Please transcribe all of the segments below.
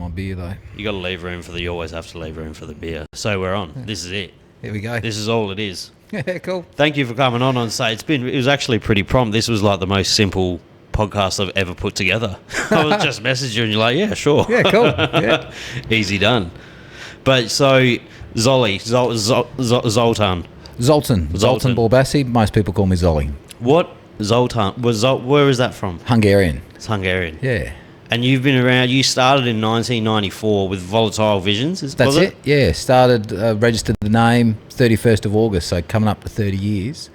my beer though. You got to leave room for you always have to leave room for the beer. So we're on. Yeah. This is it. Here we go. This is all it is. Yeah, cool. Thank you for coming on say. It was actually pretty prompt. This was like the most simple podcast I've ever put together. I was just messaging you and you're like, yeah, sure. Yeah, cool. Yeah. Easy done. But so Zolly, Zoltan Borbasi. Most people call me Zolly. What where is that from? Hungarian. It's Hungarian. Yeah. And you've been around, you started in 1994 with Volatile Visions, That's it? Yeah, started, registered the name 31st of August, so coming up to 30 years.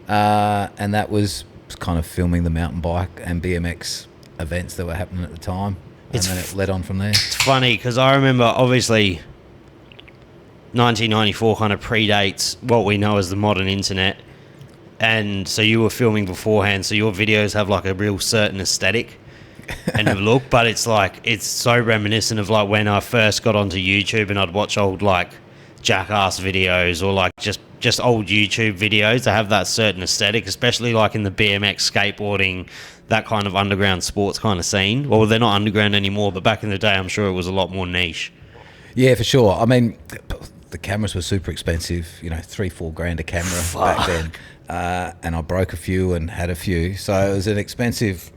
And that was kind of filming the mountain bike and BMX events that were happening at the time. And then it led on from there. It's funny, because I remember, obviously, 1994 kind of predates what we know as the modern internet. And so you were filming beforehand, so your videos have like a real certain aesthetic and a look, but it's like, it's so reminiscent of like when I first got onto YouTube and I'd watch old like Jackass videos or like just old YouTube videos. They have that certain aesthetic, especially like in the BMX, skateboarding, that kind of underground sports kind of scene. Well, they're not underground anymore, but back in the day, I'm sure it was a lot more niche. Yeah, for sure. I mean, the cameras were super expensive, $3-4 grand a camera back then. And I broke a few and had a few. So it was an expensive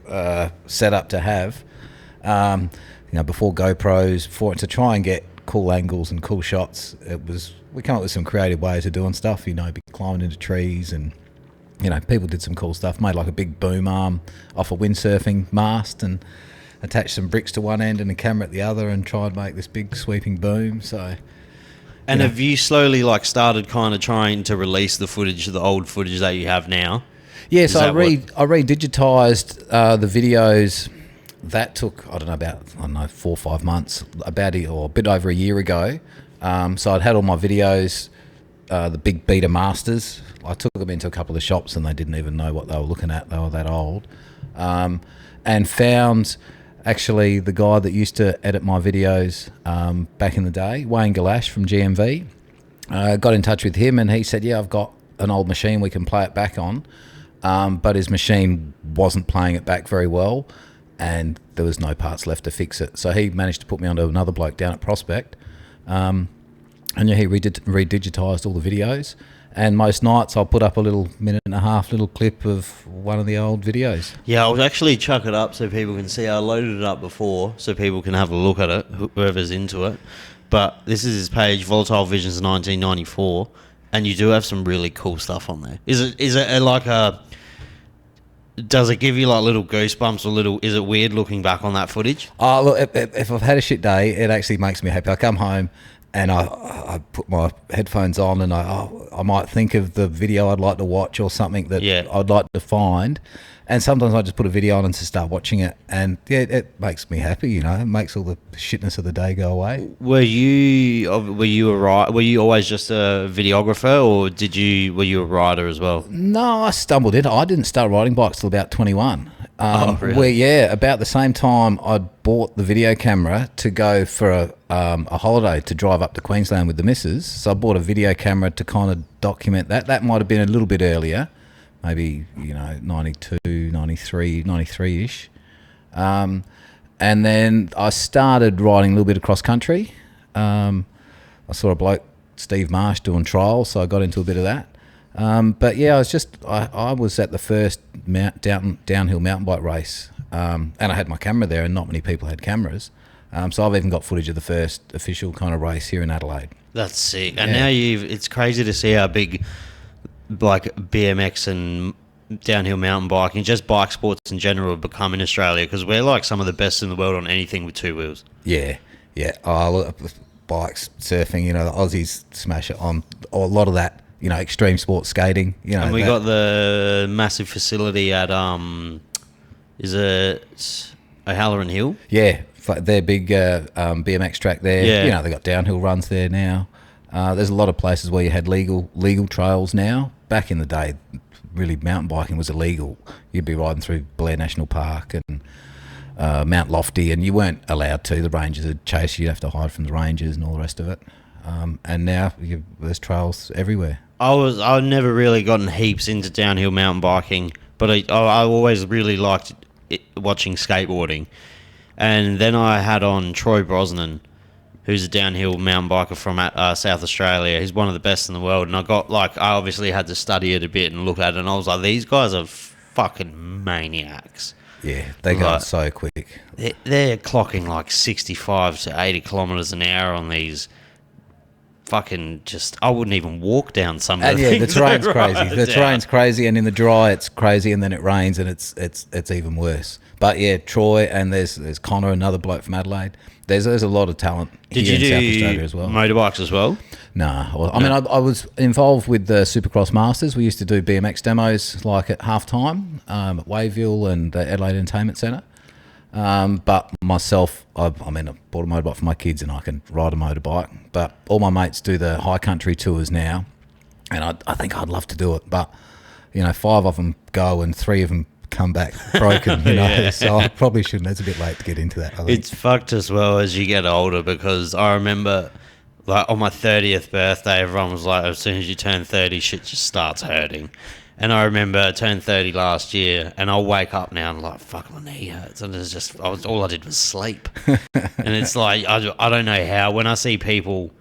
setup to have, before GoPros, to try and get cool angles and cool shots. We came up with some creative ways of doing stuff, be climbing into trees and, people did some cool stuff, made like a big boom arm off a windsurfing mast and attached some bricks to one end and a camera at the other and tried to make this big sweeping boom. So... And have you slowly started kind of trying to release the old footage that you have now? Yes, I redigitized the videos. That took, about 4 or 5 months, a bit over a year ago. So I'd had all my videos, the big beta masters. I took them into a couple of shops and they didn't even know what they were looking at. They were that old. And found... Actually, the guy that used to edit my videos back in the day, Wayne Galash from GMV, got in touch with him and he said, yeah, I've got an old machine we can play it back on. But his machine wasn't playing it back very well and there was no parts left to fix it. So he managed to put me onto another bloke down at Prospect. And yeah, he redigitized all the videos. And most nights I'll put up a little minute-and-a-half little clip of one of the old videos. Yeah, I'll actually chuck it up so people can see. I loaded it up before so people can have a look at it, whoever's into it. But this is his page, Volatile Visions 1994, and you do have some really cool stuff on there. Is it like a... Does it give you like little goosebumps or is it weird looking back on that footage? Oh, look, if I've had a shit day, it actually makes me happy. I come home... And I put my headphones on and I might think of the video I'd like to watch or something that I'd like to find. And sometimes I just put a video on and just start watching it. And yeah, it makes me happy, It makes all the shitness of the day go away. Were you always just a videographer or were you a rider as well? No, I stumbled in. I didn't start riding bikes till about 21. Really? About the same time I'd bought the video camera to go for a holiday to drive up to Queensland with the missus. So I bought a video camera to kind of document that. That might have been a little bit earlier, maybe 92, 93-ish. And then I started riding a little bit of cross country. I saw a bloke, Steve Marsh, doing trials, so I got into a bit of that. But yeah, I was at the first downhill mountain bike race, and I had my camera there, and not many people had cameras. So I've even got footage of the first official kind of race here in Adelaide. That's sick. And now it's crazy to see how big like BMX and downhill mountain biking, just bike sports in general, have become in Australia, because we're like some of the best in the world on anything with two wheels. Yeah. Bikes, surfing, the Aussies smash it on a lot of that. Extreme sports skating. And we got the massive facility at is it O'Halloran Hill? Yeah, their big BMX track there. Yeah. They got downhill runs there now. There's a lot of places where you had legal trails now. Back in the day, really mountain biking was illegal. You'd be riding through Blair National Park and Mount Lofty, and you weren't allowed to. The rangers would chase you. You'd have to hide from the rangers and all the rest of it. And now there's trails everywhere. I've never really gotten heaps into downhill mountain biking, but I always really liked watching skateboarding. And then I had on Troy Brosnan, who's a downhill mountain biker from South Australia. He's one of the best in the world. And I obviously had to study it a bit and look at it. And I was like, these guys are fucking maniacs. Yeah, they go so quick. They're clocking like 65 to 80 kilometres an hour on these fucking I wouldn't even walk down some of the things. The terrain's crazy. The terrain's crazy, and in the dry it's crazy, and then it rains and it's even worse. But yeah, Troy, and there's Connor, another bloke from Adelaide. There's a lot of talent here in South Australia as well. Motorbikes as well? Nah. Well, I mean, I was involved with the Supercross Masters. We used to do BMX demos like at half time at Wayville and the Adelaide Entertainment Centre. But myself, I bought a motorbike for my kids and I can ride a motorbike. But all my mates do the high country tours now, and I think I'd love to do it. But, 5 of them go and 3 of them come back broken, Yeah. So I probably shouldn't. It's a bit late to get into that, I think. It's fucked as well as you get older, because I remember like on my 30th birthday, everyone was like, as soon as you turn 30, shit just starts hurting. And I remember I turned 30 last year, and I'll wake up now and like, fuck, my knee hurts. And it's just, all I did was sleep. And it's like, I don't know how, when I see people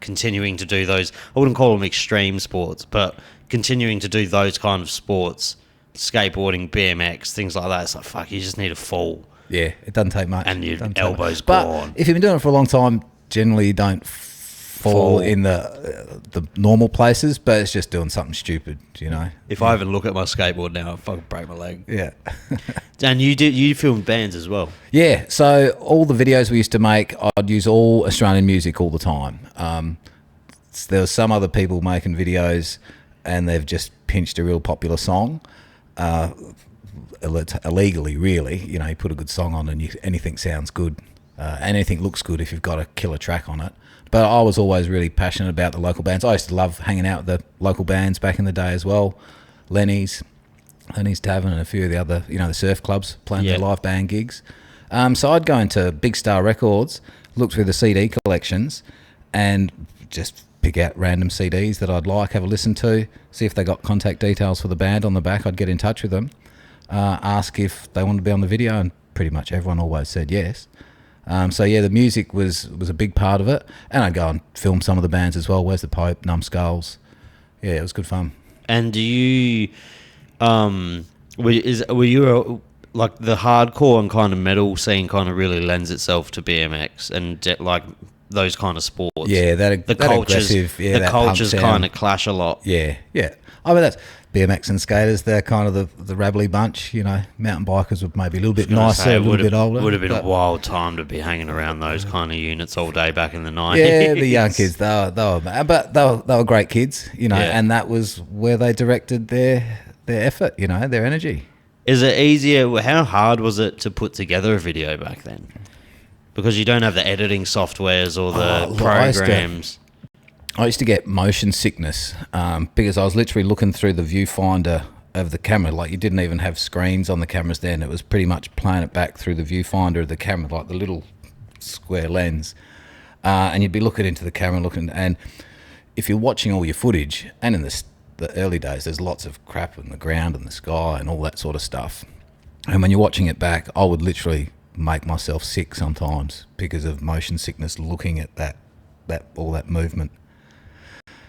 continuing to do those, I wouldn't call them extreme sports, but continuing to do those kind of sports, skateboarding, BMX, things like that, it's like, fuck, you just need a fall. Yeah, it doesn't take much. And your elbow's But gone. if you've been doing it for a long time, generally you don't fall in the normal places, but it's just doing something stupid, If I even look at my skateboard now, I'll fucking break my leg. Yeah. And you filmed bands as well? Yeah, so all the videos we used to make, I'd use all Australian music all the time. There were some other people making videos and they've just pinched a real popular song, illegally, really. You put a good song on and anything sounds good, anything looks good if you've got a killer track on it. But I was always really passionate about the local bands. I used to love hanging out with the local bands back in the day as well. Lenny's Tavern and a few of the other, the surf clubs playing their live band gigs. So I'd go into Big Star Records, look through the CD collections and just pick out random CDs that I'd like, have a listen to, see if they got contact details for the band on the back. I'd get in touch with them, ask if they wanted to be on the video, and pretty much everyone always said yes. So yeah, the music was a big part of it, and I'd go and film some of the bands as well. Where's the Pope, Numbskulls? Yeah, it was good fun. And do you, were you like the hardcore and kind of metal scene kind of really lends itself to BMX and like those kind of sports? Yeah, the cultures, the cultures kind of clash a lot. Yeah. I mean, that's BMX and skaters. They're kind of the rabbly bunch. Mountain bikers were maybe a little bit nicer, a little bit older. Would have been a wild time to be hanging around those kind of units all day back in the 90s. Yeah, the young kids, they were great kids, and that was where they directed their effort, their energy. Is it easier? How hard was it to put together a video back then? Because you don't have the editing softwares or the programs. I used to get motion sickness because I was literally looking through the viewfinder of the camera. Like, you didn't even have screens on the cameras then. It was pretty much playing it back through the viewfinder of the camera, like the little square lens. And you'd be looking into the camera, and if you're watching all your footage, and in the early days, there's lots of crap in the ground and the sky and all that sort of stuff. And when you're watching it back, I would literally make myself sick sometimes because of motion sickness, looking at that all that movement.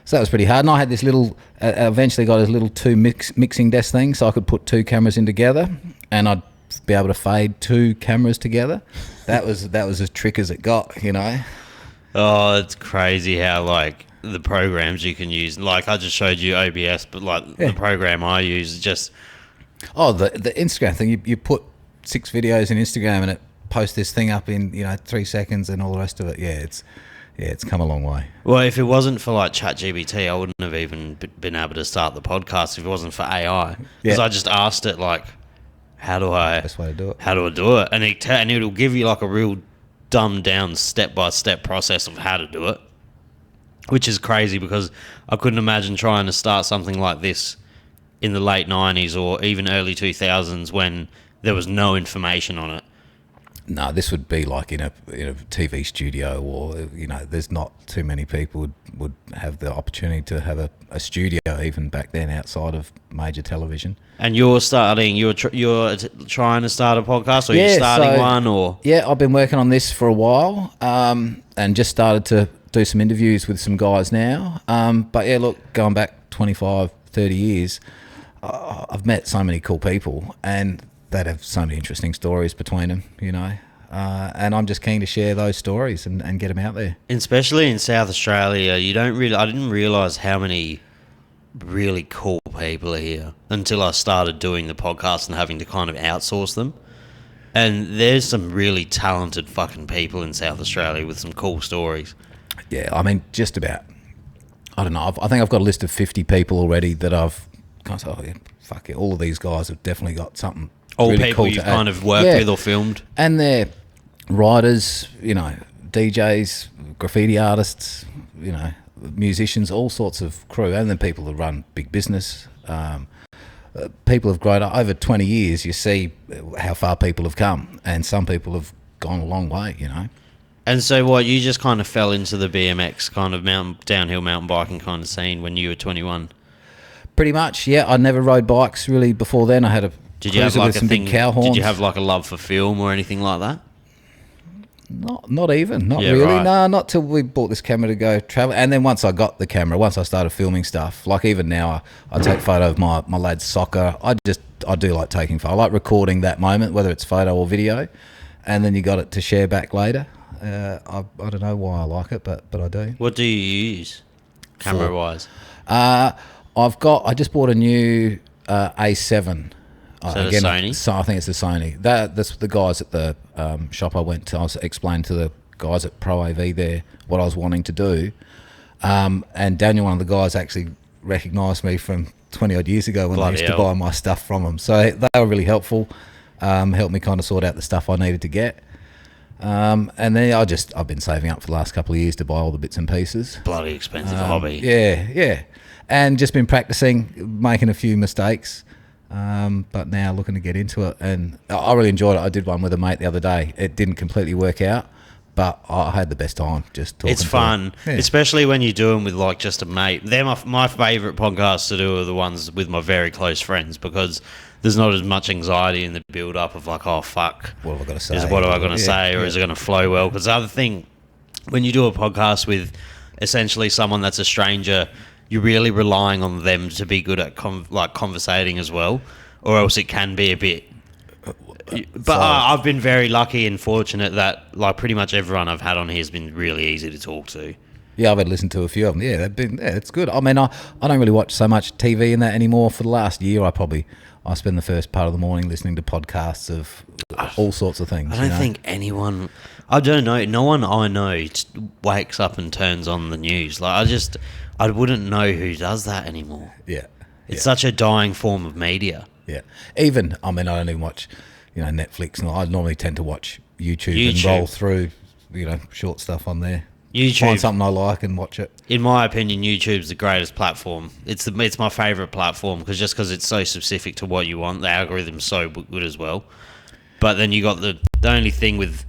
So that was pretty hard. And I had this little, eventually got this little mixing desk thing, so I could put 2 cameras in together, and I'd be able to fade 2 cameras together. That was as trick as it got, Oh, it's crazy how like the programs you can use. Like, I just showed you OBS, but like the program I use is just. Oh, the Instagram thing. You put 6 videos in Instagram and it posts this thing up in 3 seconds and all the rest of it. It's come a long way. Well, if it wasn't for like ChatGPT, I wouldn't have even been able to start the podcast if it wasn't for AI. Because I just asked it like, how do I best way to do it? How do I do it? And it'll give you like a real dumbed down step-by-step process of how to do it, which is crazy because I couldn't imagine trying to start something like this in the late 90s or even early 2000s when there was no information on it. No, this would be like in a TV studio, or there's not too many people would have the opportunity to have a studio even back then outside of major television. And you're trying to start a podcast, or you're starting one, or? Yeah, I've been working on this for a while, and just started to do some interviews with some guys now. But yeah, look, going back 25, 30 years, I've met so many cool people, and that have so many interesting stories between them, and I'm just keen to share those stories and get them out there. Especially in South Australia, I didn't realise how many really cool people are here until I started doing the podcast and having to kind of outsource them. And there's some really talented fucking people in South Australia with some cool stories. Yeah, I mean, just about. I don't know. I think I've got a list of 50 people already that I've kind of said, oh yeah, fuck it. All of these guys have definitely got something. All really people cool you've kind of worked with or filmed. And they're writers, DJs, graffiti artists, musicians, all sorts of crew. And then people that run big business. People have grown up. Over 20 years, you see how far people have come. And some people have gone a long way, And so you just kind of fell into the BMX kind of downhill mountain biking kind of scene when you were 21? Pretty much, yeah. I never rode bikes really before then. I had a Did you have like some big cow horns. Did you have like a love for film or anything like that? Not even. Not really. Right. No, not till we bought this camera to go travel. And then once I got the camera, once I started filming stuff, like even now I take photo of my lad's soccer. I do like taking photo. I like recording that moment, whether it's photo or video, and then you got it to share back later. I don't know why I like it, but I do. What do you use camera wise? I just bought a new A7. Again, Sony? So I think it's the Sony. That's the guys at the shop I went to. I was explaining to the guys at Pro AV there what I was wanting to do. And Daniel, one of the guys, actually recognised me from 20 odd years ago when I used to buy my stuff from them. So they were really helpful. Helped me kind of sort out the stuff I needed to get. And then I've been saving up for the last couple of years to buy all the bits and pieces. Bloody expensive hobby. Yeah. And just been practicing, making a few mistakes. But now looking to get into it, and I really enjoyed it. I did one with a mate the other day. It didn't completely work out, but I had the best time just talking. It's fun, especially when you do them with like just a mate. They're my favourite podcasts to do are the ones with my very close friends, because there's not as much anxiety in the build up of like, oh fuck, what have I got to say? Is what am I going to say, or is it going to flow well? Because the other thing, when you do a podcast with essentially someone that's a stranger, you're really relying on them to be good at conversating as well, or else it can be a bit. But I've been very lucky and fortunate that like pretty much everyone I've had on here has been really easy to talk to. Yeah, I've had listened to a few of them. Yeah, it's good. I mean, I don't really watch so much TV in that anymore. For the last year, I spend the first part of the morning listening to podcasts of all sorts of things. I don't think anyone. I don't know. No one I know wakes up and turns on the news. Like I wouldn't know who does that anymore. Yeah. It's such a dying form of media. Yeah. I don't even watch, Netflix. I normally tend to watch YouTube and roll through, short stuff on there. YouTube. Find something I like and watch it. In my opinion, YouTube's the greatest platform. It's my favourite platform because it's so specific to what you want. The algorithm's so good as well. But then you got the only thing with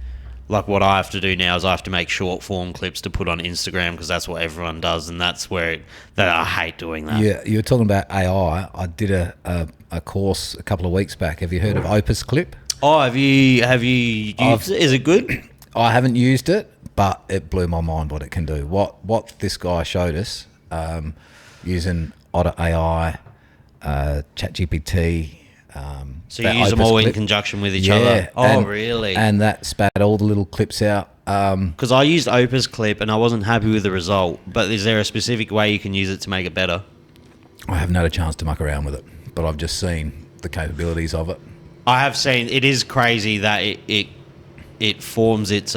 like what I have to do now is I have to make short form clips to put on Instagram because that's what everyone does, and that's where I hate doing that. Yeah, you were talking about AI. I did a course a couple of weeks back. Have you heard of Opus Clip? Oh, have you used it? Is it good? I haven't used it, but it blew my mind what it can do. What this guy showed us using Otter AI, ChatGPT. So you use them all in conjunction with each other? Oh, really? And that spat all the little clips out. Because I used Opus Clip and I wasn't happy with the result, but is there a specific way you can use it to make it better? I haven't had a chance to muck around with it, but I've just seen the capabilities of it. I have seen. It is crazy that it forms its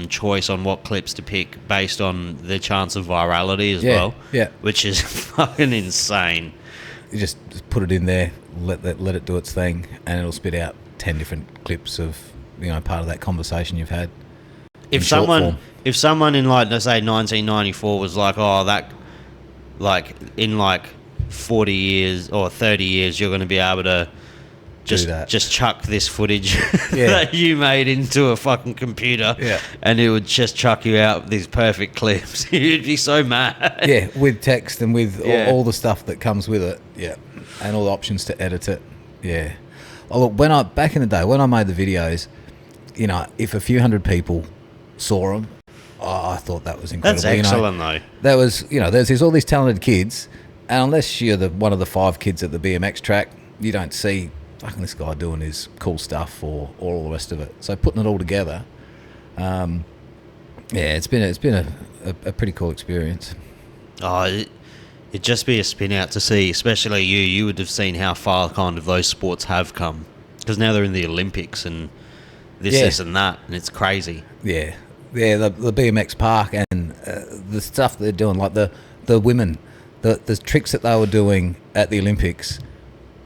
choice on what clips to pick based on the chance of virality as well. Yeah. Which is fucking insane. You just put it in there, let it do its thing, and it'll spit out 10 different clips of part of that conversation you've had. If someone in like, let's say 1994 was like, oh, that like in like 40 years or 30 years you're going to be able to do that. Just chuck this footage that you made into a fucking computer, and it would just chuck you out these perfect clips. You'd be so mad. Yeah, with text and with all the stuff that comes with it. Yeah, and all the options to edit it. Yeah. Oh, look, back in the day when I made the videos, you know, if a few hundred people saw them, I thought that was incredible. That's excellent, though. That was, you know, there's all these talented kids, and unless you're one of the 5 kids at the BMX track, you don't see fucking this guy doing his cool stuff or all the rest of it. So putting it all together, it's been a pretty cool experience. Oh, it'd just be a spin out to see, especially you would have seen how far kind of those sports have come, because now they're in the Olympics and this and that, and it's crazy. The BMX park and the stuff they're doing, like the women, the tricks that they were doing at the Olympics.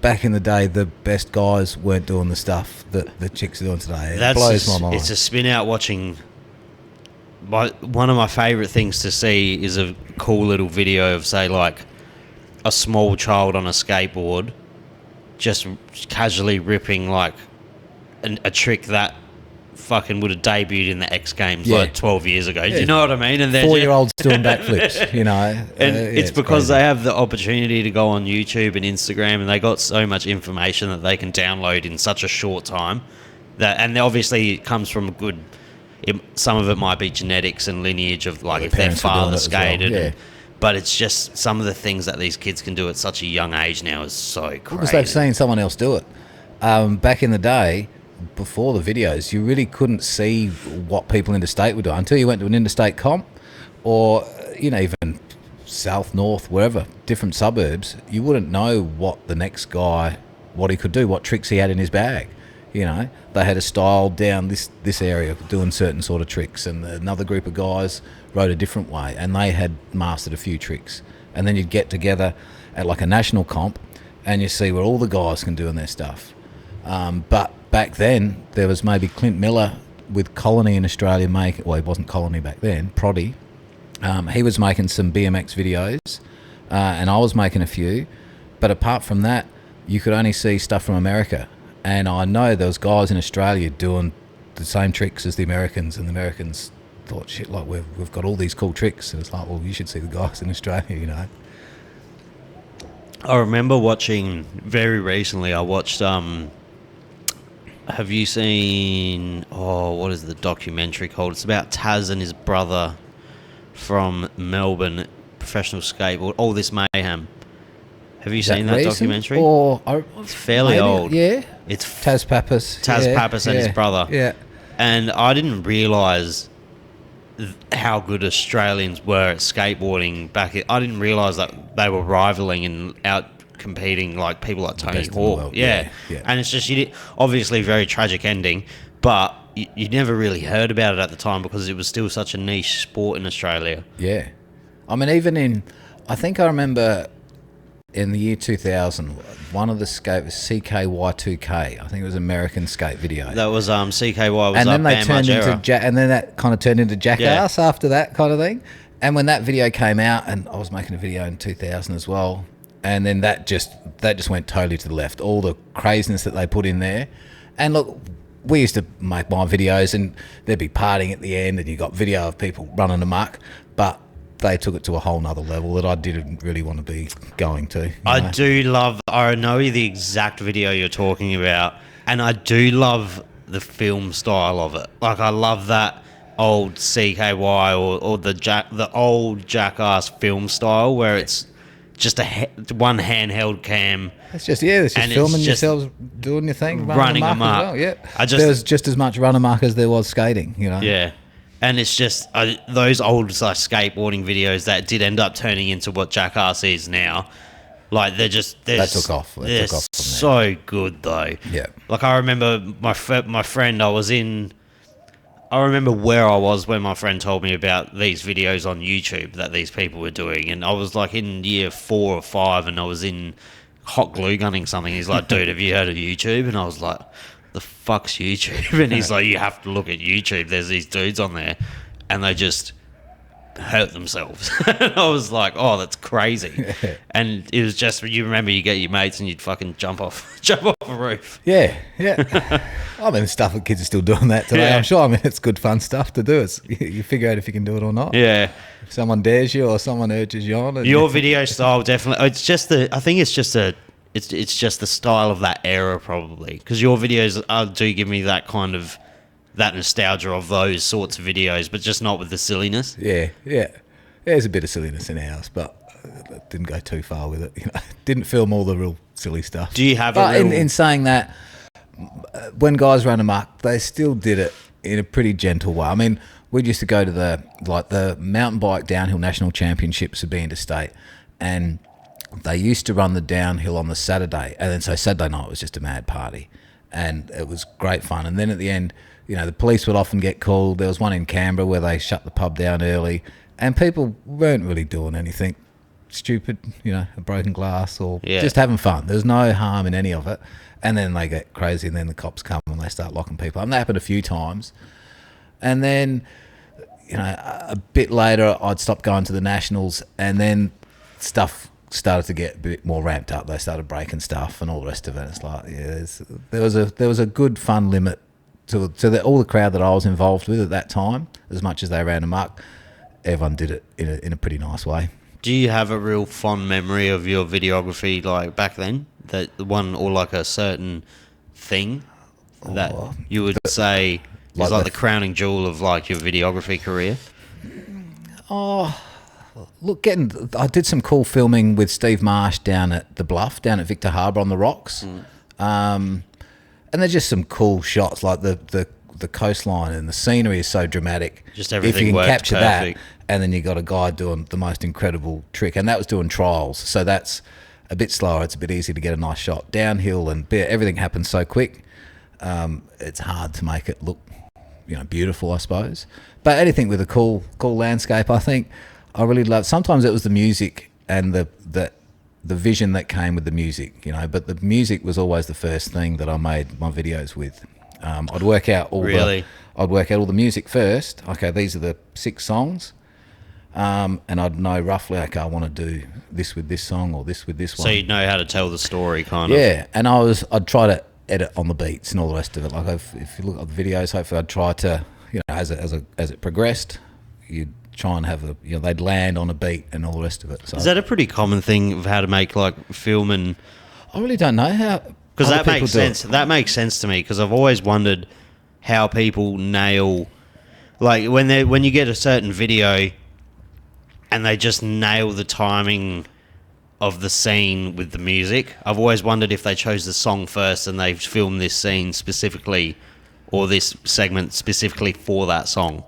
Back in the day, the best guys weren't doing the stuff that the chicks are doing today. It blows my mind. It's a spin out watching. One of my favourite things to see is a cool little video of, say, like a small child on a skateboard just casually ripping like a trick that fucking would have debuted in the X Games like 12 years ago. Do you know what I mean? And 4-year-olds doing backflips, you know. And it's because crazy. They have the opportunity to go on YouTube and Instagram, and they got so much information that they can download in such a short time. And obviously it comes from a good... some of it might be genetics and lineage of like if their father skated. Well. But it's just some of the things that these kids can do at such a young age now is so crazy. Because they've seen someone else do it. Back in the day, before the videos, you really couldn't see what people interstate were doing until you went to an interstate comp or, you know, even south, north, wherever, different suburbs. You wouldn't know what the next guy, what he could do, what tricks he had in his bag. You know, they had a style down this area doing certain sort of tricks, and another group of guys rode a different way, and they had mastered a few tricks. And then you'd get together at like a national comp, and you see what all the guys can do in their stuff. But back then, there was maybe Clint Miller with Colony in Australia well, he wasn't Colony back then, Proddy. He was making some BMX videos, and I was making a few. But apart from that, you could only see stuff from America. And I know there was guys in Australia doing the same tricks as the Americans, and the Americans thought, shit, like we've got all these cool tricks. And it's like, well, you should see the guys in Australia, you know. I remember watching, very recently, I watched, have you seen, what is the documentary called? It's about Taz and his brother from Melbourne, professional skateboard, All This Mayhem. Have you seen that documentary? It's fairly old. Yeah. It's Taz Pappas. Pappas and his brother. Yeah. And I didn't realise how good Australians were at skateboarding I didn't realise that they were rivaling and out competing like people like Tony Hawk. Yeah. And it's just, obviously very tragic ending, but you never really heard about it at the time because it was still such a niche sport in Australia. Yeah. I mean, I think I remember... in the year 2000, one of the skate was CKY2K. I think it was an American skate video. That was CKY was and then they turned into and then that kind of turned into Jackass after that kind of thing. And when that video came out, and I was making a video in 2000 as well, and then that just went totally to the left. All the craziness that they put in there. And look, we used to make my videos, and there'd be partying at the end, and you got video of people running amok, but they took it to a whole nother level that I didn't really want to be going to. I know the exact video you're talking about, and I do love the film style of it. Like, I love that old CKY or the old Jackass film style where it's just one handheld cam. It's just filming yourselves doing your thing, running amok. Well. Yeah, there was just as much run amok as there was skating, you know. Yeah. And it's just those old skateboarding videos that did end up turning into what Jackass is now. Like, they took off. They're so good, though. Yeah. Like, I remember my friend, I remember where I was when my friend told me about these videos on YouTube that these people were doing. And I was like in year 4 or 5, and I was in hot glue gunning something. He's like, dude, have you heard of YouTube? And I was like... the fuck's YouTube? And he's like, you have to look at YouTube. There's these dudes on there, and they just hurt themselves. And I was like, oh, that's crazy. And it was just, you remember, you get your mates and you'd fucking jump off a roof. Yeah. I mean, stuff that kids are still doing that today. Yeah. I'm sure. I mean, it's good fun stuff to do. It's you figure out if you can do it or not. Yeah. If someone dares you or someone urges you on. Your video style definitely. It's just it's just the style of that era probably, because your videos do give me that kind of that nostalgia of those sorts of videos, but just not with the silliness. Yeah. There's a bit of silliness in ours, but didn't go too far with it. Didn't film all the real silly stuff. Do you have in saying that, when guys ran amok, they still did it in a pretty gentle way. I mean, we used to go to the mountain bike downhill national championships would be interstate, and they used to run the downhill on the Saturday, and then so Saturday night was just a mad party, and it was great fun. And then at the end, the police would often get called. There was one in Canberra where they shut the pub down early, and people weren't really doing anything stupid, a broken glass or just having fun. There's no harm in any of it. And then they get crazy, and then the cops come and they start locking people up. And that happened a few times. And then, a bit later, I'd stop going to the nationals, and then stuff started to get a bit more ramped up. They started breaking stuff and all the rest of it. It's like, there was a good fun limit to all the crowd that I was involved with at that time. As much as they ran amok, everyone did it in a pretty nice way. Do you have a real fond memory of your videography like back then? That one, or like a certain thing that you would say is like the crowning jewel of like your videography career? Look, I did some cool filming with Steve Marsh down at the Bluff, down at Victor Harbour on the rocks. And there's just some cool shots, like the coastline and the scenery is so dramatic. Just everything if you can worked capture perfect. that, and then you got a guy doing the most incredible trick, and that was doing trials, so that's a bit slower. It's a bit easier to get a nice shot downhill, and everything happens so quick. It's hard to make it look, beautiful, I suppose. But anything with a cool landscape, I think I really love. Sometimes it was the music and the vision that came with the music, But the music was always the first thing that I made my videos with. I'd work out all the music first. Okay, these are the 6 songs. And I'd know roughly, okay, I want to do this with this song or this with this one. So you'd know how to tell the story, kind of. Yeah, and I'd try to edit on the beats and all the rest of it. Like if you look at the videos, hopefully I'd try to, as it progressed, you'd try and have they'd land on a beat and all the rest of it. So is that a pretty common thing of how to make like film? And I really don't know how, because that makes sense. That makes sense to me, because I've always wondered how people nail, like when you get a certain video and they just nail the timing of the scene with the music. I've always wondered if they chose the song first and they filmed this scene specifically, or this segment specifically for that song.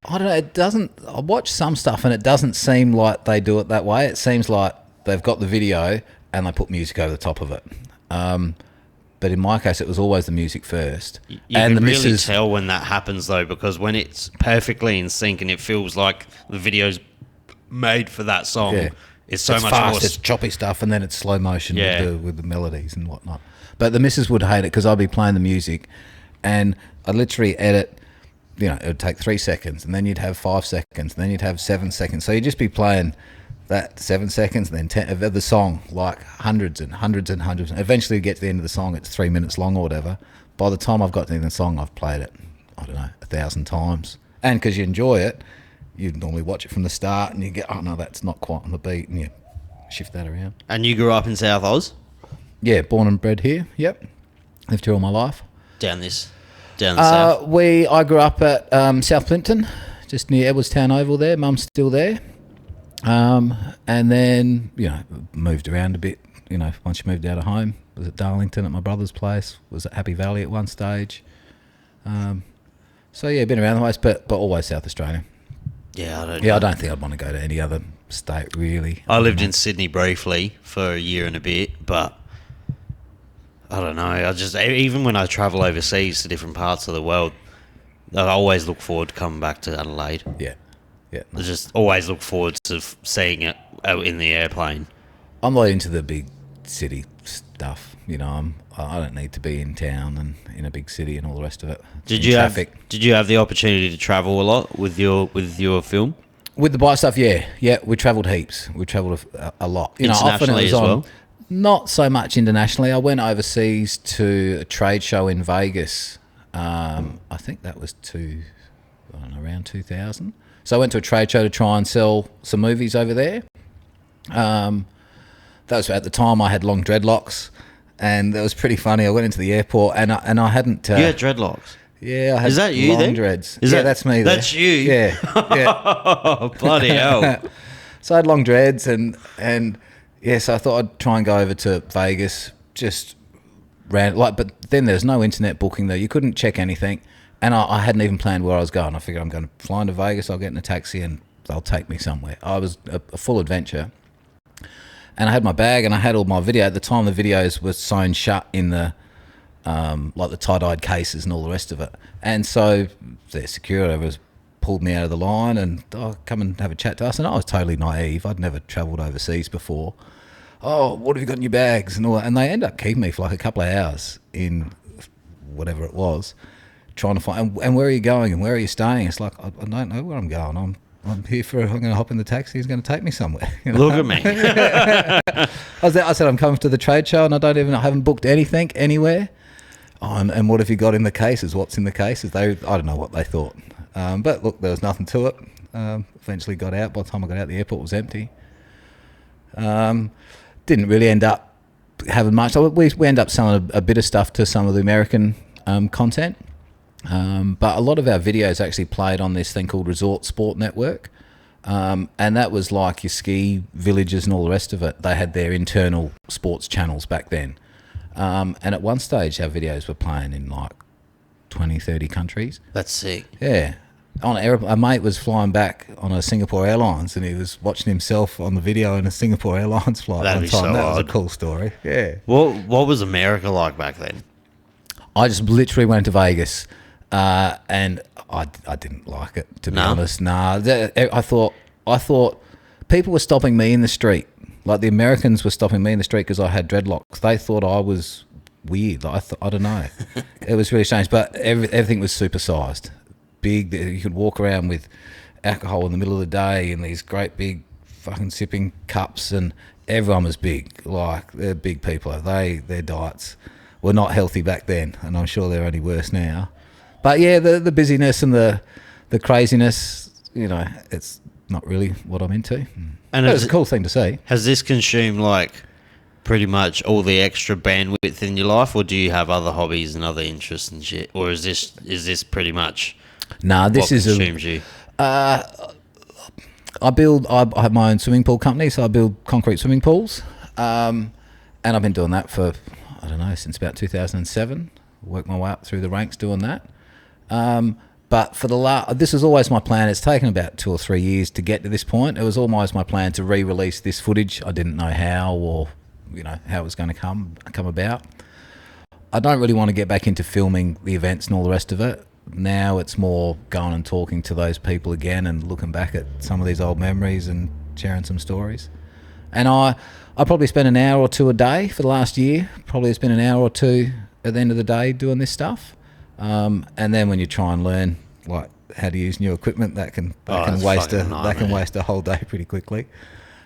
I don't know. I watch some stuff and it doesn't seem like they do it that way. It seems like they've got the video and they put music over the top of it. But in my case, it was always the music first. You can really tell when that happens, though, because when it's perfectly in sync and it feels like the video's made for that song, it's so much fast, more. It's choppy stuff, and then it's slow motion with the melodies and whatnot. But the missus would hate it because I'd be playing the music, and I'd literally edit. It would take 3 seconds, and then you'd have 5 seconds, and then you'd have 7 seconds. So you'd just be playing that 7 seconds, and then 10 of the song, like hundreds and hundreds and hundreds. And eventually, you get to the end of the song, it's 3 minutes long or whatever. By the time I've got to the end of the song, I've played it, 1,000 times. And because you enjoy it, you normally watch it from the start, and you get, oh no, that's not quite on the beat, and you shift that around. And you grew up in South Oz? Yeah, born and bred here. Yep, lived here all my life. Down the south. I grew up at South Plympton, just near Edwardstown Oval. There, Mum's still there. And then moved around a bit. Once you moved out of home, was at Darlington at my brother's place. Was at Happy Valley at one stage. So yeah, been around the place, but always South Australia. Yeah, I don't think I'd want to go to any other state really. I lived in Sydney briefly for a year and a bit, but I don't know. I just, even when I travel overseas to different parts of the world, I always look forward to coming back to Adelaide. Yeah. I just always look forward to seeing it in the airplane. I'm not into the big city stuff. I don't need to be in town and in a big city and all the rest of it. Did you have the opportunity to travel a lot with your film? With the bike stuff, yeah, we travelled heaps. We travelled a lot. You know, often it Internationally was as on, well? not so much internationally. I went overseas to a trade show in Vegas. I think that was around 2000. So I went to a trade show to try and sell some movies over there. That was at the time I had long dreadlocks, and it was pretty funny. I went into the airport and I hadn't. You had dreadlocks. Yeah, I had Is that you long then? dreads. Is yeah, that- that's me. that's there. you? Yeah, yeah. Oh, bloody hell. So I had long dreads and so I thought I'd try and go over to Vegas. Just ran but then there's no internet booking there. You couldn't check anything, and I hadn't even planned where I was going. I figured I'm going to fly into Vegas. I'll get in a taxi and they'll take me somewhere. I was a full adventure, and I had my bag and I had all my video. At the time, the videos were sewn shut in the like the tie-dyed cases and all the rest of it. And so their security was pulled me out of the line and come and have a chat to us. And I was totally naive. I'd never travelled overseas before. Oh, what have you got in your bags and all that? And they end up keeping me for like a couple of hours in whatever it was, trying to find. And where are you going and where are you staying? It's like I don't know where I'm going. I'm here I'm going to hop in the taxi. He's going to take me somewhere. You know? Look at me. I said I'm coming to the trade show and I haven't booked anything anywhere. Oh, and what have you got in the cases? What's in the cases? I don't know what they thought. But look, there was nothing to it. Eventually got out. By the time I got out, the airport was empty. Didn't really end up having much. We end up selling a bit of stuff to some of the American content. But a lot of our videos actually played on this thing called Resort Sport Network. And that was like your ski villages and all the rest of it. They had their internal sports channels back then. And at one stage, our videos were playing in like 20, 30 countries. That's sick. Yeah. A mate was flying back on a Singapore Airlines and he was watching himself on the video in a Singapore Airlines flight. That'd one be time. so That was a odd. cool story. Yeah. What was America like back then? I just literally went to Vegas and I didn't like it, to be honest. Nah. I thought people were stopping me in the street. Like the Americans were stopping me in the street because I had dreadlocks. They thought I was weird. I don't know. It was really strange. But everything was supersized. Big. You could walk around with alcohol in the middle of the day in these great big fucking sipping cups, and everyone was big. Like, they're big people. Their diets were not healthy back then, and I'm sure they're only worse now. But yeah, the busyness and the craziness, you know, it's not really what I'm into. And But it's a cool thing to see. Has this consumed like pretty much all the extra bandwidth in your life, or do you have other hobbies and other interests and shit, or is this pretty much Nah, this what is consumes you? I have my own swimming pool company, so I build concrete swimming pools. And I've been doing that for, I don't know, since about 2007. Worked my way up through the ranks doing that. But for this was always my plan. It's taken about 2 or 3 years to get to this point. It was always my plan to re-release this footage. I didn't know how, or how it was going to come about. I don't really want to get back into filming the events and all the rest of it. Now it's more going and talking to those people again and looking back at some of these old memories and sharing some stories. And I probably spent an hour or two a day for the last year. Probably spent an hour or two at the end of the day doing this stuff. And then when you try and learn like how to use new equipment, that can waste a whole day pretty quickly.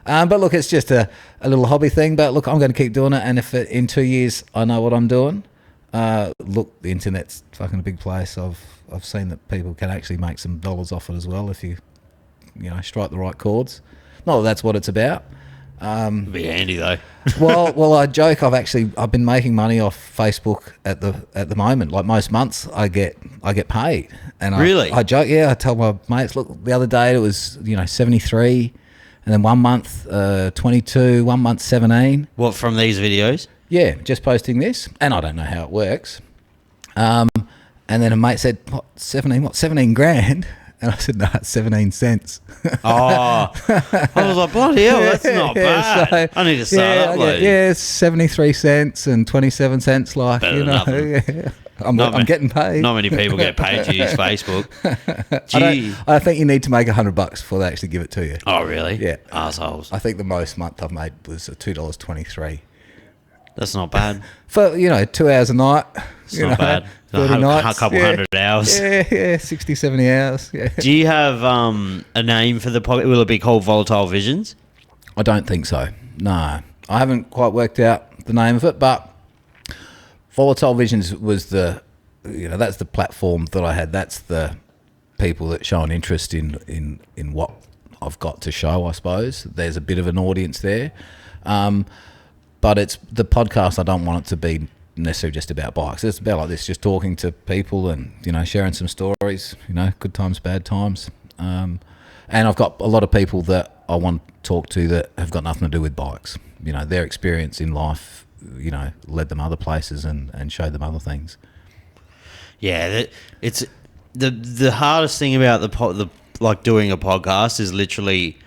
But look, it's just a little hobby thing. But look, I'm going to keep doing it. And if in 2 years I know what I'm doing, look, the internet's fucking a big place. I've seen that people can actually make some dollars off it as well if you strike the right chords. Not that that's what it's about. It'd be handy though. well, I joke. I've been making money off Facebook at the moment. Like most months, I get paid. And Really? I joke. Yeah, I tell my mates. Look, the other day it was 73, and then 1 month 22, 1 month 17. What, from these videos? Yeah, just posting this, and I don't know how it works. And then a mate said, "What, 17? What, 17 grand?" And I said, "No, it's 17 cents." Oh, I was like, bloody hell, that's not bad. So, I need to start uploading. Yeah, 73 cents and 27 cents, like, Better than nothing. Yeah. I'm getting paid. Not many people get paid to use Facebook. Gee. I think you need to make $100 before they actually give it to you. Oh, really? Yeah. Assholes. I think the most month I've made was $2.23. That's not bad. For 2 hours a night. It's not bad. 30 nights. A couple hundred hours. Yeah, 60, 70 hours. Yeah. Do you have a name for the podcast? Will it be called Volatile Visions? I don't think so. No. I haven't quite worked out the name of it, but Volatile Visions was that's the platform that I had. That's the people that show an interest in what I've got to show, I suppose. There's a bit of an audience there. But it's the podcast, I don't want it to be necessarily just about bikes. It's about like this, just talking to people and, sharing some stories, good times, bad times. And I've got a lot of people that I want to talk to that have got nothing to do with bikes. Their experience in life, led them other places and showed them other things. Yeah, it's the hardest thing about the doing a podcast is literally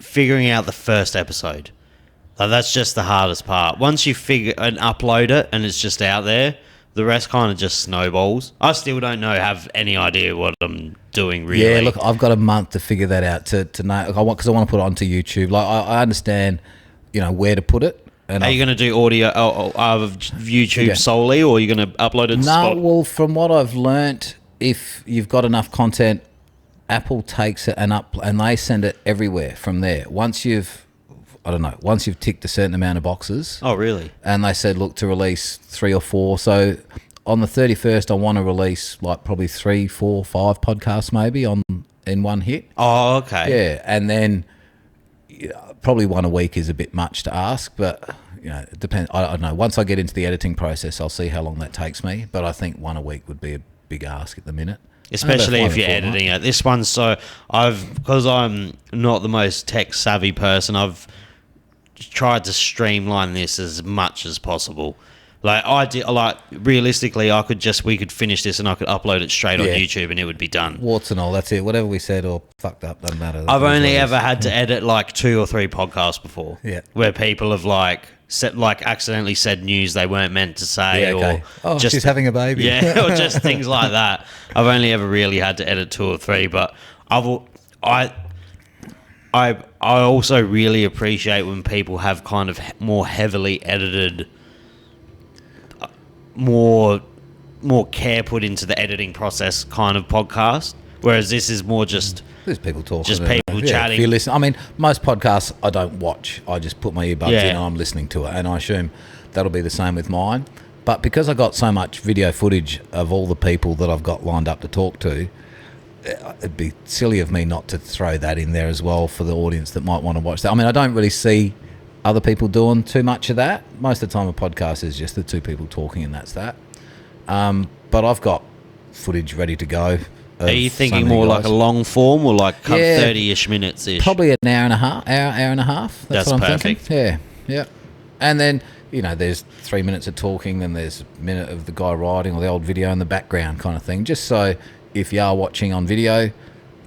figuring out the first episode. Like, that's just the hardest part. Once you figure and upload it and it's just out there, the rest kind of just snowballs. I still don't have any idea what I'm doing, really. Yeah, look, I've got a month to figure that out to know, because I want to put it onto YouTube. Like, I understand, where to put it. And are you going to do audio of YouTube solely, or are you going to upload it to Spotify? Well, from what I've learnt, if you've got enough content, Apple takes it and they send it everywhere from there. Once you've ticked a certain amount of boxes. Oh, really? And they said, look, to release 3 or 4. So on the 31st, I want to release like probably 3, 4, 5 podcasts maybe in one hit. Oh, okay. Yeah, and then probably one a week is a bit much to ask, but it depends. I don't know. Once I get into the editing process, I'll see how long that takes me. But I think one a week would be a big ask at the minute. Especially if you're editing it. This one's because I'm not the most tech savvy person, I've tried to streamline this as much as possible. Realistically, we could finish this and I could upload it straight on YouTube and it would be done. Warts and all, that's it. Whatever we said or fucked up, doesn't matter. I've only ever had to edit 2 or 3 podcasts before. Yeah. Where people have accidentally said news they weren't meant to say, or she's having a baby. Yeah, or just things like that. I've only ever really had to edit 2 or 3, but I also really appreciate when people have kind of more heavily edited, more care put into the editing process kind of podcast, whereas this is more just there's people talking, just people chatting. If you listen, I mean, most podcasts I don't watch. I just put my earbuds in and I'm listening to it, and I assume that'll be the same with mine. But because I got so much video footage of all the people that I've got lined up to talk to, it'd be silly of me not to throw that in there as well for the audience that might want to watch that. I mean, I don't really see other people doing too much of that. Most of the time a podcast is just the 2 people talking and that's that. But I've got footage ready to go. Are you thinking more like a long form or 30-ish minutes-ish? Probably an hour and a half. That's what I'm perfect. thinking. Yeah. And then, there's 3 minutes of talking, then there's a minute of the guy riding or the old video in the background kind of thing. Just so if you are watching on video, it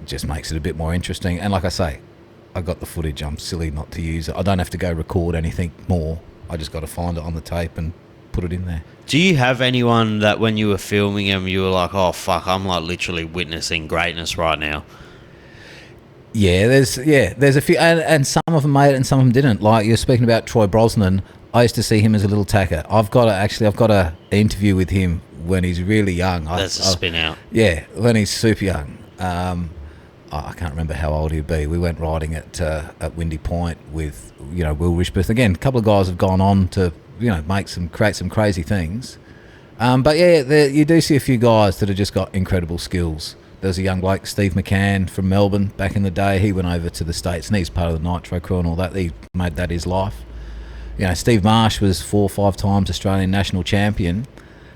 just makes it a bit more interesting. And like I say, I got the footage. I'm silly not to use it. I don't have to go record anything more. I just got to find it on the tape and put it in there. Do you have anyone that when you were filming them, you were like, oh, fuck, I'm literally witnessing greatness right now? Yeah, there's a few, and some of them made it and some of them didn't. Like you're speaking about Troy Brosnan, I used to see him as a little tacker. I've got an interview with him when he's really young. That's a spin out. Yeah, when he's super young. I can't remember how old he'd be. We went riding at Windy Point with Will Rishbeth. Again, a couple of guys have gone on to create some crazy things. But yeah, you do see a few guys that have just got incredible skills. There's a young bloke, Steve McCann from Melbourne back in the day. He went over to the States and he's part of the Nitro crew and all that. He made that his life. Steve Marsh was 4 or 5 times Australian national champion,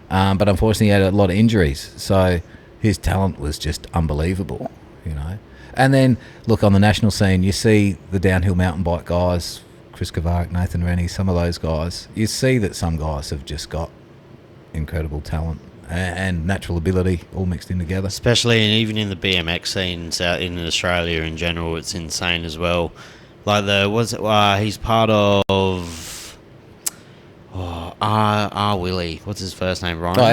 but unfortunately he had a lot of injuries. So his talent was just unbelievable, And then, look, on the national scene, you see the downhill mountain bike guys, Chris Kovarik, Nathan Rennie, some of those guys. You see that some guys have just got incredible talent and natural ability all mixed in together. Especially even in the BMX scenes out in Australia in general, it's insane as well. Like he's part of Willie. What's his first name? Ryan. Oh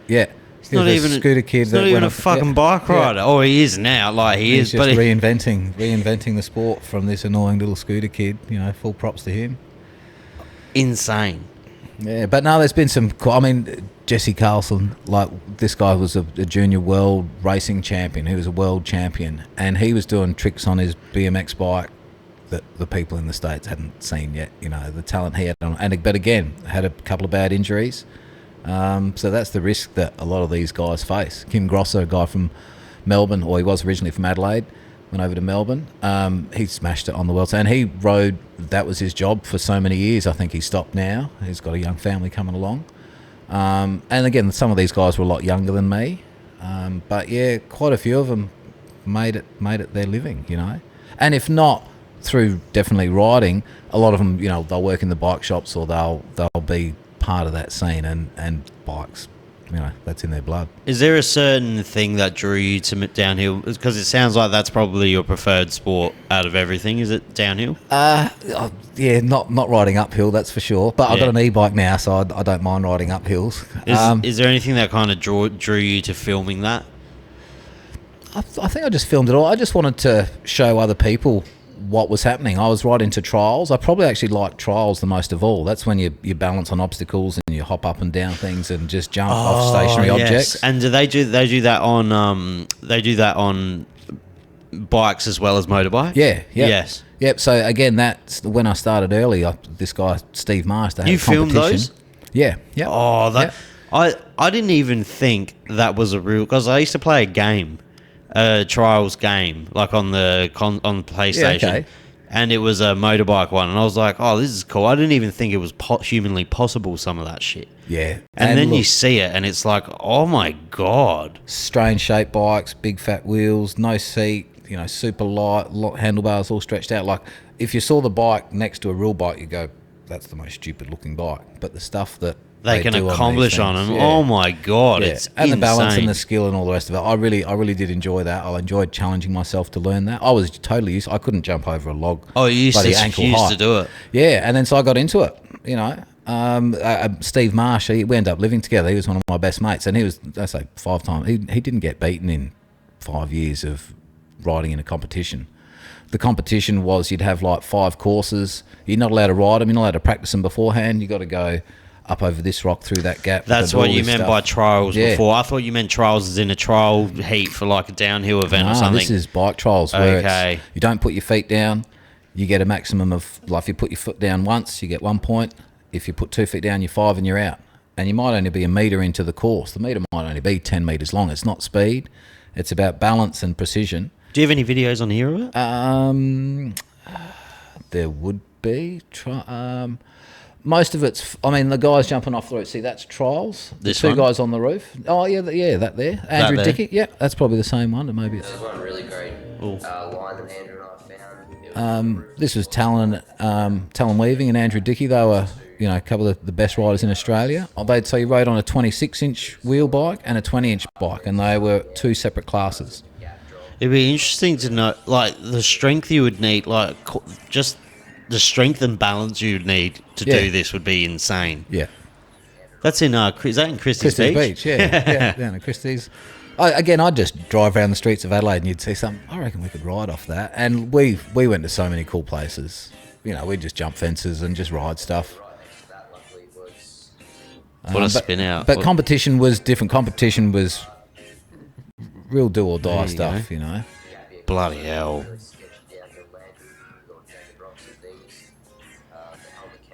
yeah. He's not even a scooter kid. He's not even a fucking bike rider. Oh, he is now. He's just reinventing the sport from this annoying little scooter kid. Full props to him. Insane. Yeah, but no, there's been some. I mean, Jesse Carlson, like this guy was a junior world racing champion. He was a world champion, and he was doing tricks on his BMX bike that the people in the States hadn't seen yet. You know, the talent he had on, but again, had a couple of bad injuries. So that's the risk that a lot of these guys face. Kim Grosser, a guy from Melbourne, or he was originally from Adelaide, went over to Melbourne. He smashed it on the world, and he rode. That was his job for so many years. I think he stopped now. He's got a young family coming along. And again, some of these guys were a lot younger than me. But yeah, quite a few of them made it their living, you know. And if not through definitely riding, a lot of them, you know, they'll work in the bike shops or they'll be part of that scene, and bikes, you know, that's in their blood. Is there a certain thing that drew you to downhill? Because it sounds like that's probably your preferred sport out of everything. Is it downhill? Yeah, not riding uphill, that's for sure. But I've got an e-bike now, so I don't mind riding up hills. Is there anything that kind of drew you to filming that? I think I just filmed it all. I just wanted to show other people what was happening. I was right into trials. I probably actually like trials the most of all. That's when you balance on obstacles and you hop up and down things and just jump off stationary objects. And do they do that on bikes as well as motorbike? Yeah. Yes. Yep. So again, that's when I started early. This guy Steve Marsh, they had you filmed those? Yeah. Oh, I didn't even think that was a real, because I used to play a game. A trials game, like on the PlayStation, Yeah, okay. And it was a motorbike one, and I was like, "Oh, this is cool." I didn't even think it was humanly possible. Some of that shit, yeah. And then look, you see it, and it's like, "Oh my god!" Strange shaped bikes, big fat wheels, no seat, you know, super light, handlebars all stretched out. Like if you saw the bike next to a real bike, you go, "That's the most stupid looking bike." But the stuff that they can accomplish on them. Yeah. Oh my god, it's and insane. The balance and the skill and all the rest of it. I really did enjoy that. I enjoyed challenging myself to learn that. I was totally used. I couldn't jump over a log. Oh, you used to do it. Yeah, and then so I got into it. You know, Steve Marsh. We ended up living together. He was one of my best mates, and he was, I say, 5 times. He didn't get beaten in 5 years of riding in a competition. The competition was you'd have like 5 courses. You're not allowed to ride them. You're not allowed to practice them beforehand. You got to go up over this rock through that gap. That's what you meant by trials before. I thought you meant trials as in a trial heat for like a downhill event or something. This is bike trials where you don't put your feet down. You get a maximum of, like if you put your foot down once, you get 1 point. If you put 2 feet down, you're 5 and you're out. And you might only be a metre into the course. The metre might only be 10 metres long. It's not speed. It's about balance and precision. Do you have any videos on here of it? There would be. Most of it's, I mean, the guys jumping off the roof. See, that's trials. This two one? guys on the roof. Oh, yeah, that there. Andrew Dickey. Yeah, that's probably the same one. Maybe it's. There was one really great line that Andrew and I found. This was Talon Weaving and Andrew Dickey. They were, you know, a couple of the best riders in Australia. So he rode on a 26-inch wheel bike and a 20-inch bike, and they were 2 separate classes. It'd be interesting to know, like, the strength you would need, like, just the strength and balance you'd need to do this would be insane. Yeah. That's in, is that in Christie's Beach? Yeah, down at Christie's. I'd just drive around the streets of Adelaide and you'd see something. I reckon we could ride off that. And we went to so many cool places. You know, we'd just jump fences and just ride stuff. What a spin out. But competition was different. Competition was real do or die stuff, you know. Bloody hell.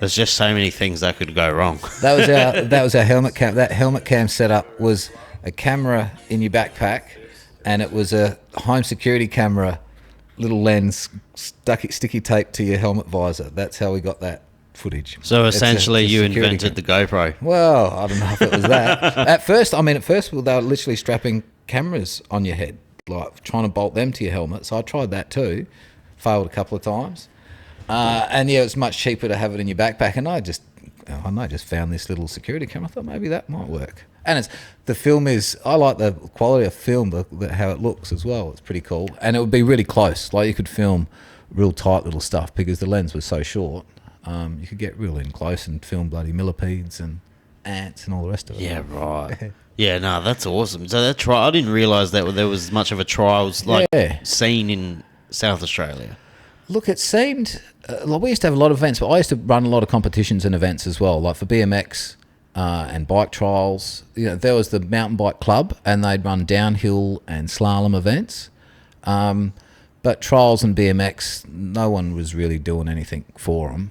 There's just so many things that could go wrong. That was our helmet cam. That helmet cam setup was a camera in your backpack, and it was a home security camera, little lens, sticky tape to your helmet visor. That's how we got that footage. So essentially, you invented the GoPro. Well, I don't know if it was that. At first, they were literally strapping cameras on your head, like trying to bolt them to your helmet. So I tried that too, failed a couple of times. And yeah, it's much cheaper to have it in your backpack. And I just found this little security camera. I thought maybe that might work. And the film is, I like the quality of film, how it looks as well. It's pretty cool. And it would be really close. Like you could film real tight little stuff because the lens was so short. You could get real in close and film bloody millipedes and ants and all the rest of it. Yeah, right. Yeah, no, that's awesome. So that I didn't realise that there was much of a trials scene in South Australia. Look, it seemed like we used to have a lot of events, but I used to run a lot of competitions and events as well, like for BMX and bike trials. You know, there was the mountain bike club, and they'd run downhill and slalom events. But trials and BMX, no one was really doing anything for them.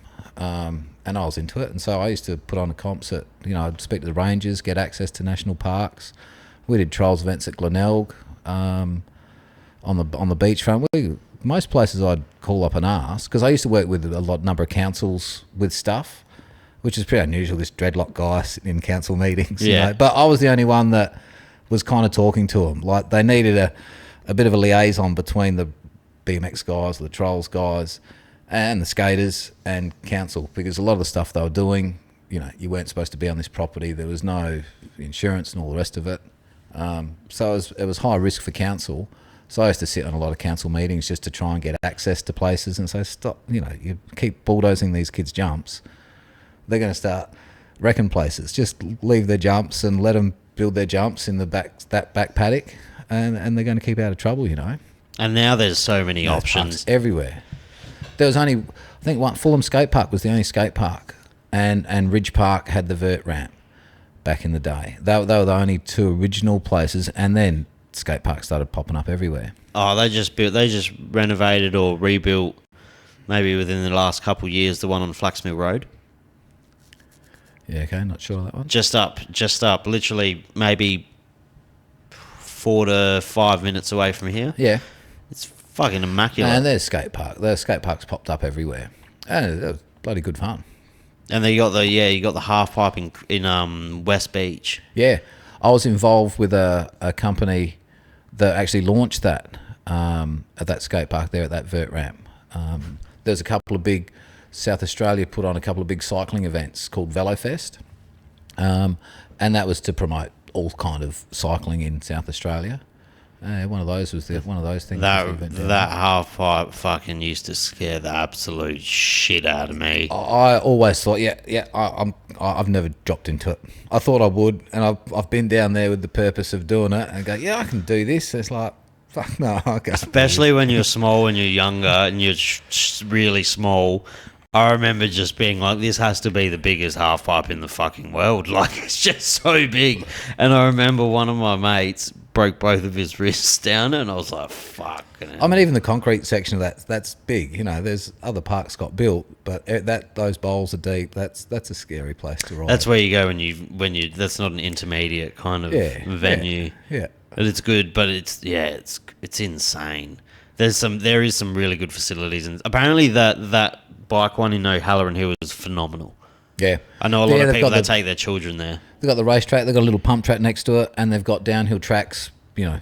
And I was into it, and so I used to put on a comps at, you know, I'd speak to the rangers, get access to national parks. We did trials events at Glenelg, on the beachfront. Most places I'd call up and ask, because I used to work with a number of councils with stuff, which is pretty unusual, this dreadlock guy sitting in council meetings. Yeah. You know? But I was the only one that was kind of talking to them. Like, they needed a bit of a liaison between the BMX guys, the trials guys, and the skaters and council, because a lot of the stuff they were doing, you know, you weren't supposed to be on this property. There was no insurance and all the rest of it. So it was high risk for council. So I used to sit on a lot of council meetings just to try and get access to places and say, stop, you know, you keep bulldozing these kids' jumps, they're going to start wrecking places. Just leave their jumps and let them build their jumps in that back paddock, and they're going to keep out of trouble, you know. And now there's so many options everywhere. There was only, I think, Fulham Skate Park was the only skate park, and Ridge Park had the vert ramp back in the day. They were the only two original places, and then skate parks started popping up everywhere. Oh, they just renovated or rebuilt, maybe within the last couple of years, the one on Flaxmill Road. Yeah, okay, not sure of that one. Just up, literally maybe 4 to 5 minutes away from here. Yeah. It's fucking immaculate. And there's skate parks popped up everywhere. And it was bloody good fun. And then you got the half pipe in West Beach. Yeah. I was involved with a company that actually launched that at that skate park there at that vert ramp. There's a couple of big, South Australia put on a couple of big cycling events called VeloFest. And that was to promote all kind of cycling in South Australia. One of those things. That half pipe fucking used to scare the absolute shit out of me. I always thought, I've never dropped into it. I thought I would, and I've been down there with the purpose of doing it, and go, yeah, I can do this. It's like, fuck no, I can't. Especially when you're small and you're younger and you're really small. I remember just being like, this has to be the biggest half pipe in the fucking world. Like, it's just so big. And I remember one of my mates broke both of his wrists down, and I was like, fuck. I mean, even the concrete section of that's big. You know, there's other parks got built, but those bowls are deep. That's a scary place to ride. That's where you go when you that's not an intermediate kind of venue. Yeah. But it's good, but it's insane. There is some really good facilities, and apparently that bike one in O'Halloran Hill is phenomenal. Yeah. I know a lot of people that take their children there. They've got the racetrack, they've got a little pump track next to it, and they've got downhill tracks, you know,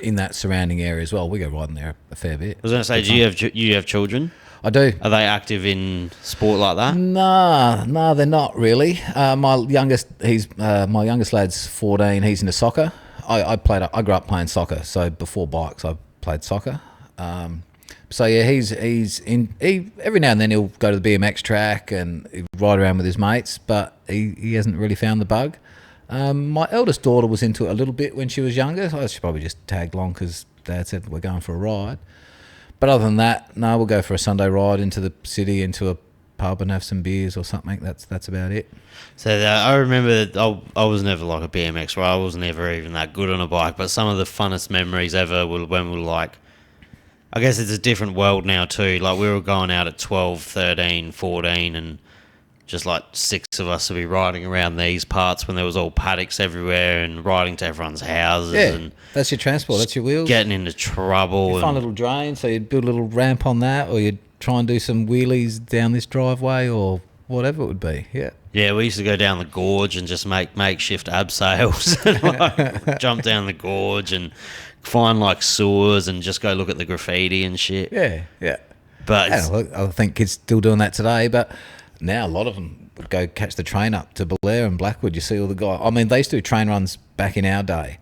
in that surrounding area as well. We go riding there a fair bit. I was going to say, do you have children? I do. Are they active in sport like that? No, they're not really. My youngest lad's 14. He's into soccer. I grew up playing soccer, so before bikes, I played soccer. So yeah, he's every now and then he'll go to the BMX track and ride around with his mates, but he hasn't really found the bug. My eldest daughter was into it a little bit when she was younger. So she probably just tagged along because Dad said we're going for a ride. But other than that, no, we'll go for a Sunday ride into the city, into a pub and have some beers or something. That's about it. So I remember that I was never like a BMX rider. I was never even that good on a bike. But some of the funnest memories ever were when we were like, I guess it's a different world now too. Like, we were going out at 12, 13, 14, and just like 6 of us would be riding around these parts when there was all paddocks everywhere and riding to everyone's houses. Yeah, and that's your transport. That's your wheels. Getting into trouble. You find a little drain, so you'd build a little ramp on that, or you'd try and do some wheelies down this driveway or whatever it would be. Yeah. Yeah, we used to go down the gorge and just make makeshift abseils and like, jump down the gorge and find like sewers and just go look at the graffiti and shit. Yeah. But I think kids still doing that today, but now a lot of them would go catch the train up to Belair and Blackwood. You see all the guys. I mean, they used to do train runs back in our day.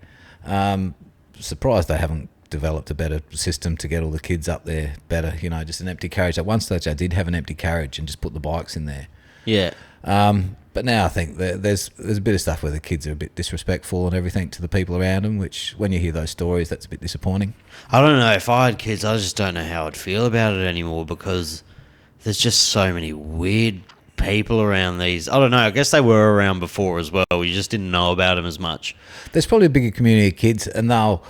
Surprised they haven't developed a better system to get all the kids up there better, you know, just an empty carriage. At one stage I did have an empty carriage and just put the bikes in there. yeah. But now I think that there's a bit of stuff where the kids are a bit disrespectful and everything to the people around them, which when you hear those stories, that's a bit disappointing. I don't know. If I had kids, I just don't know how I'd feel about it anymore because there's just so many weird people around these. I don't know. I guess they were around before as well. You just didn't know about them as much. There's probably a bigger community of kids, and they'll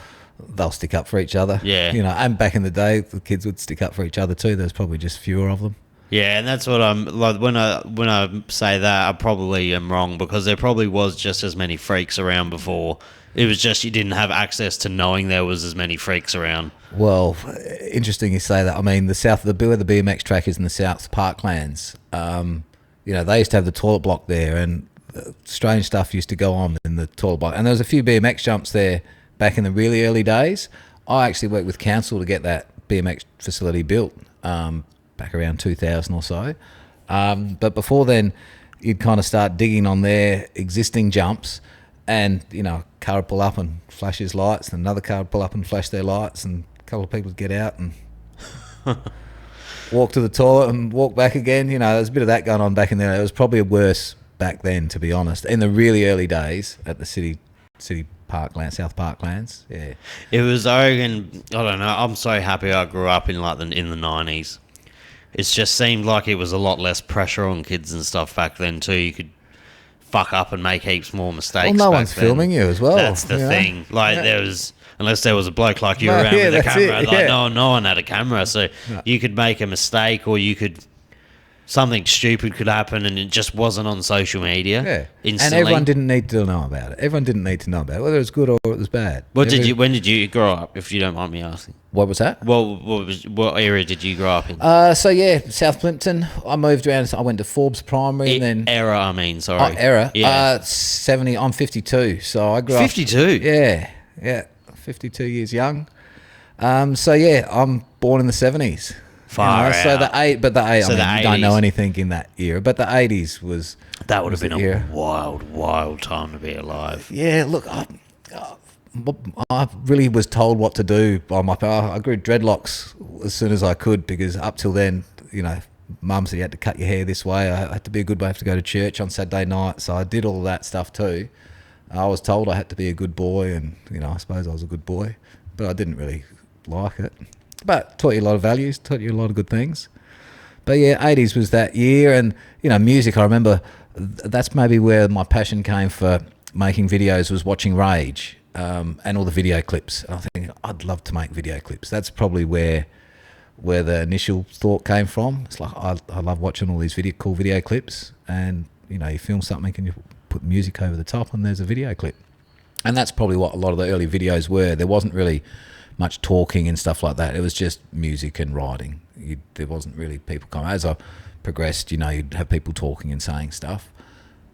stick up for each other. Yeah. You know, and back in the day, the kids would stick up for each other too. There's probably just fewer of them. Yeah, and that's what I'm like when I say that I probably am wrong because there probably was just as many freaks around before. It was just you didn't have access to knowing there was as many freaks around. Well, interesting you say that. I mean, the south of where the BMX track is in the South Parklands, you know, they used to have the toilet block there, and strange stuff used to go on in the toilet block. And there was a few BMX jumps there back in the really early days. I actually worked with council to get that BMX facility built. Back around 2000 or so. But before then, you'd kind of start digging on their existing jumps and, you know, a car would pull up and flash his lights, and another car would pull up and flash their lights, and a couple of people would get out and walk to the toilet and walk back again. You know, there's a bit of that going on back in there. It was probably worse back then, to be honest. In the really early days at the city Parkland, South Parklands, yeah. It was, I don't know, I'm so happy I grew up in in the 90s. It just seemed like it was a lot less pressure on kids and stuff back then too. You could fuck up and make heaps more mistakes. Well, no one's filming you as well. That's the thing. Like there was, unless there was a bloke like you around with a camera. Like no one had a camera, so you could make a mistake or you could something stupid could happen, and it just wasn't on social media. Yeah, instantly. And everyone didn't need to know about it. Everyone didn't need to know about it, whether it was good or it was bad. When did you grow up? If you don't mind me asking. What was that? What area did you grow up in? So yeah, South Plimpton. I moved around. I went to Forbes Primary, and then sorry. Era. Yeah. 70. I'm 52, so I grew up. 52. Yeah, 52 years young. So yeah, I'm born in the 70s. Far out. So the 80s, you don't know 80s. anything in that era, but the 80s was. That would have been a wild time to be alive. Yeah, look, I really was told what to do by my parents. I grew dreadlocks as soon as I could, because up till then, you know, Mum said you had to cut your hair this way. I had to be a good boy. I have to go to church on Saturday night, so I did all of that stuff too. I was told I had to be a good boy, and you know, I suppose I was a good boy, but I didn't really like it. But taught you a lot of values, taught you a lot of good things. But yeah, 80s was that year, and you know, music. I remember that's maybe where my passion came for making videos, was watching Rage and all the video clips. And I think I'd love to make video clips. That's probably where the initial thought came from. It's like I love watching all these cool video clips, and you know, you film something and you put music over the top, and there's a video clip. And that's probably what a lot of the early videos were. There wasn't really much talking and stuff like that. It was just music and writing. There wasn't really people coming. As I progressed, you know, you'd have people talking and saying stuff.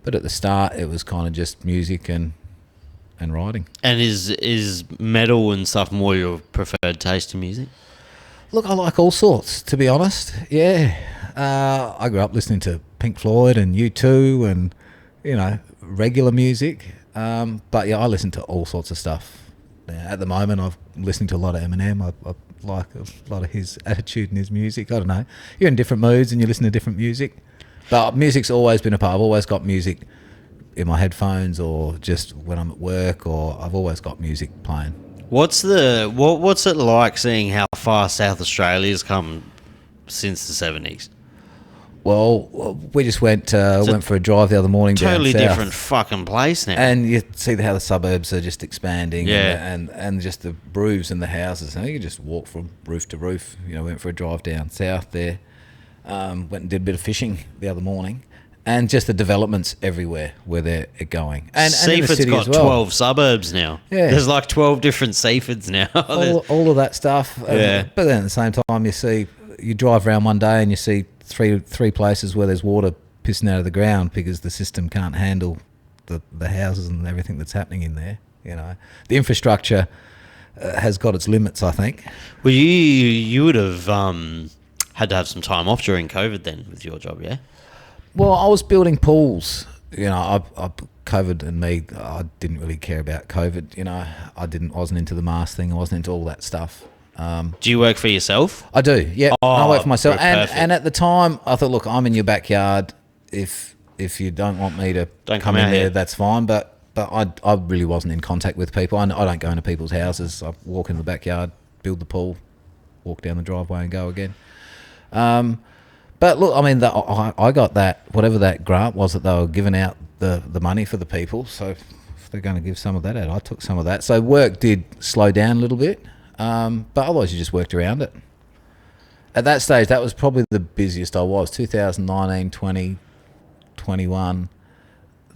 But at the start, it was kind of just music and writing. And is metal and stuff more your preferred taste in music? Look, I like all sorts, to be honest. Yeah. I grew up listening to Pink Floyd and U2 and, you know, regular music. But yeah, I listen to all sorts of stuff. At the moment, I'm listening to a lot of Eminem. I like a lot of his attitude and his music. I don't know. You're in different moods and you listen to different music. But music's always been a part. I've always got music in my headphones, or just when I'm at work, or I've always got music playing. What's it like seeing how far South Australia's come since the 70s? Well, we just went for a drive the other morning down south. Totally different fucking place now. And you see how the suburbs are just expanding, yeah. and just the roofs and the houses. And you can just walk from roof to roof. You know, went for a drive down south there. Went and did a bit of fishing the other morning. And just the developments everywhere where they're going. And Seaford's got 12 suburbs now. Yeah. There's like 12 different Seafords now. all of that stuff. Yeah. But then at the same time, you drive around one day and you see three places where there's water pissing out of the ground because the system can't handle the houses and everything that's happening in there. You know, the infrastructure has got its limits, I think. Well, you would have had to have some time off during COVID then with your job, yeah? Well, I was building pools. You know, I COVID and me, I didn't really care about COVID. You know, I wasn't into the mask thing. I wasn't into all that stuff. Do you work for yourself? I do, yeah. I work for myself. Perfect. And at the time, I thought, look, I'm in your backyard. If if you don't want me to Don't come come in out there, here. that's fine. But I really wasn't in contact with people. I don't go into people's houses. I walk in the backyard, build the pool, walk down the driveway and go again. But look, I mean, I got that, whatever that grant was that they were giving out the money for the people. So if they're going to give some of that out, I took some of that. So work did slow down a little bit, but otherwise you just worked around it. At that stage, that was probably the busiest I was, 2019, 20, 21.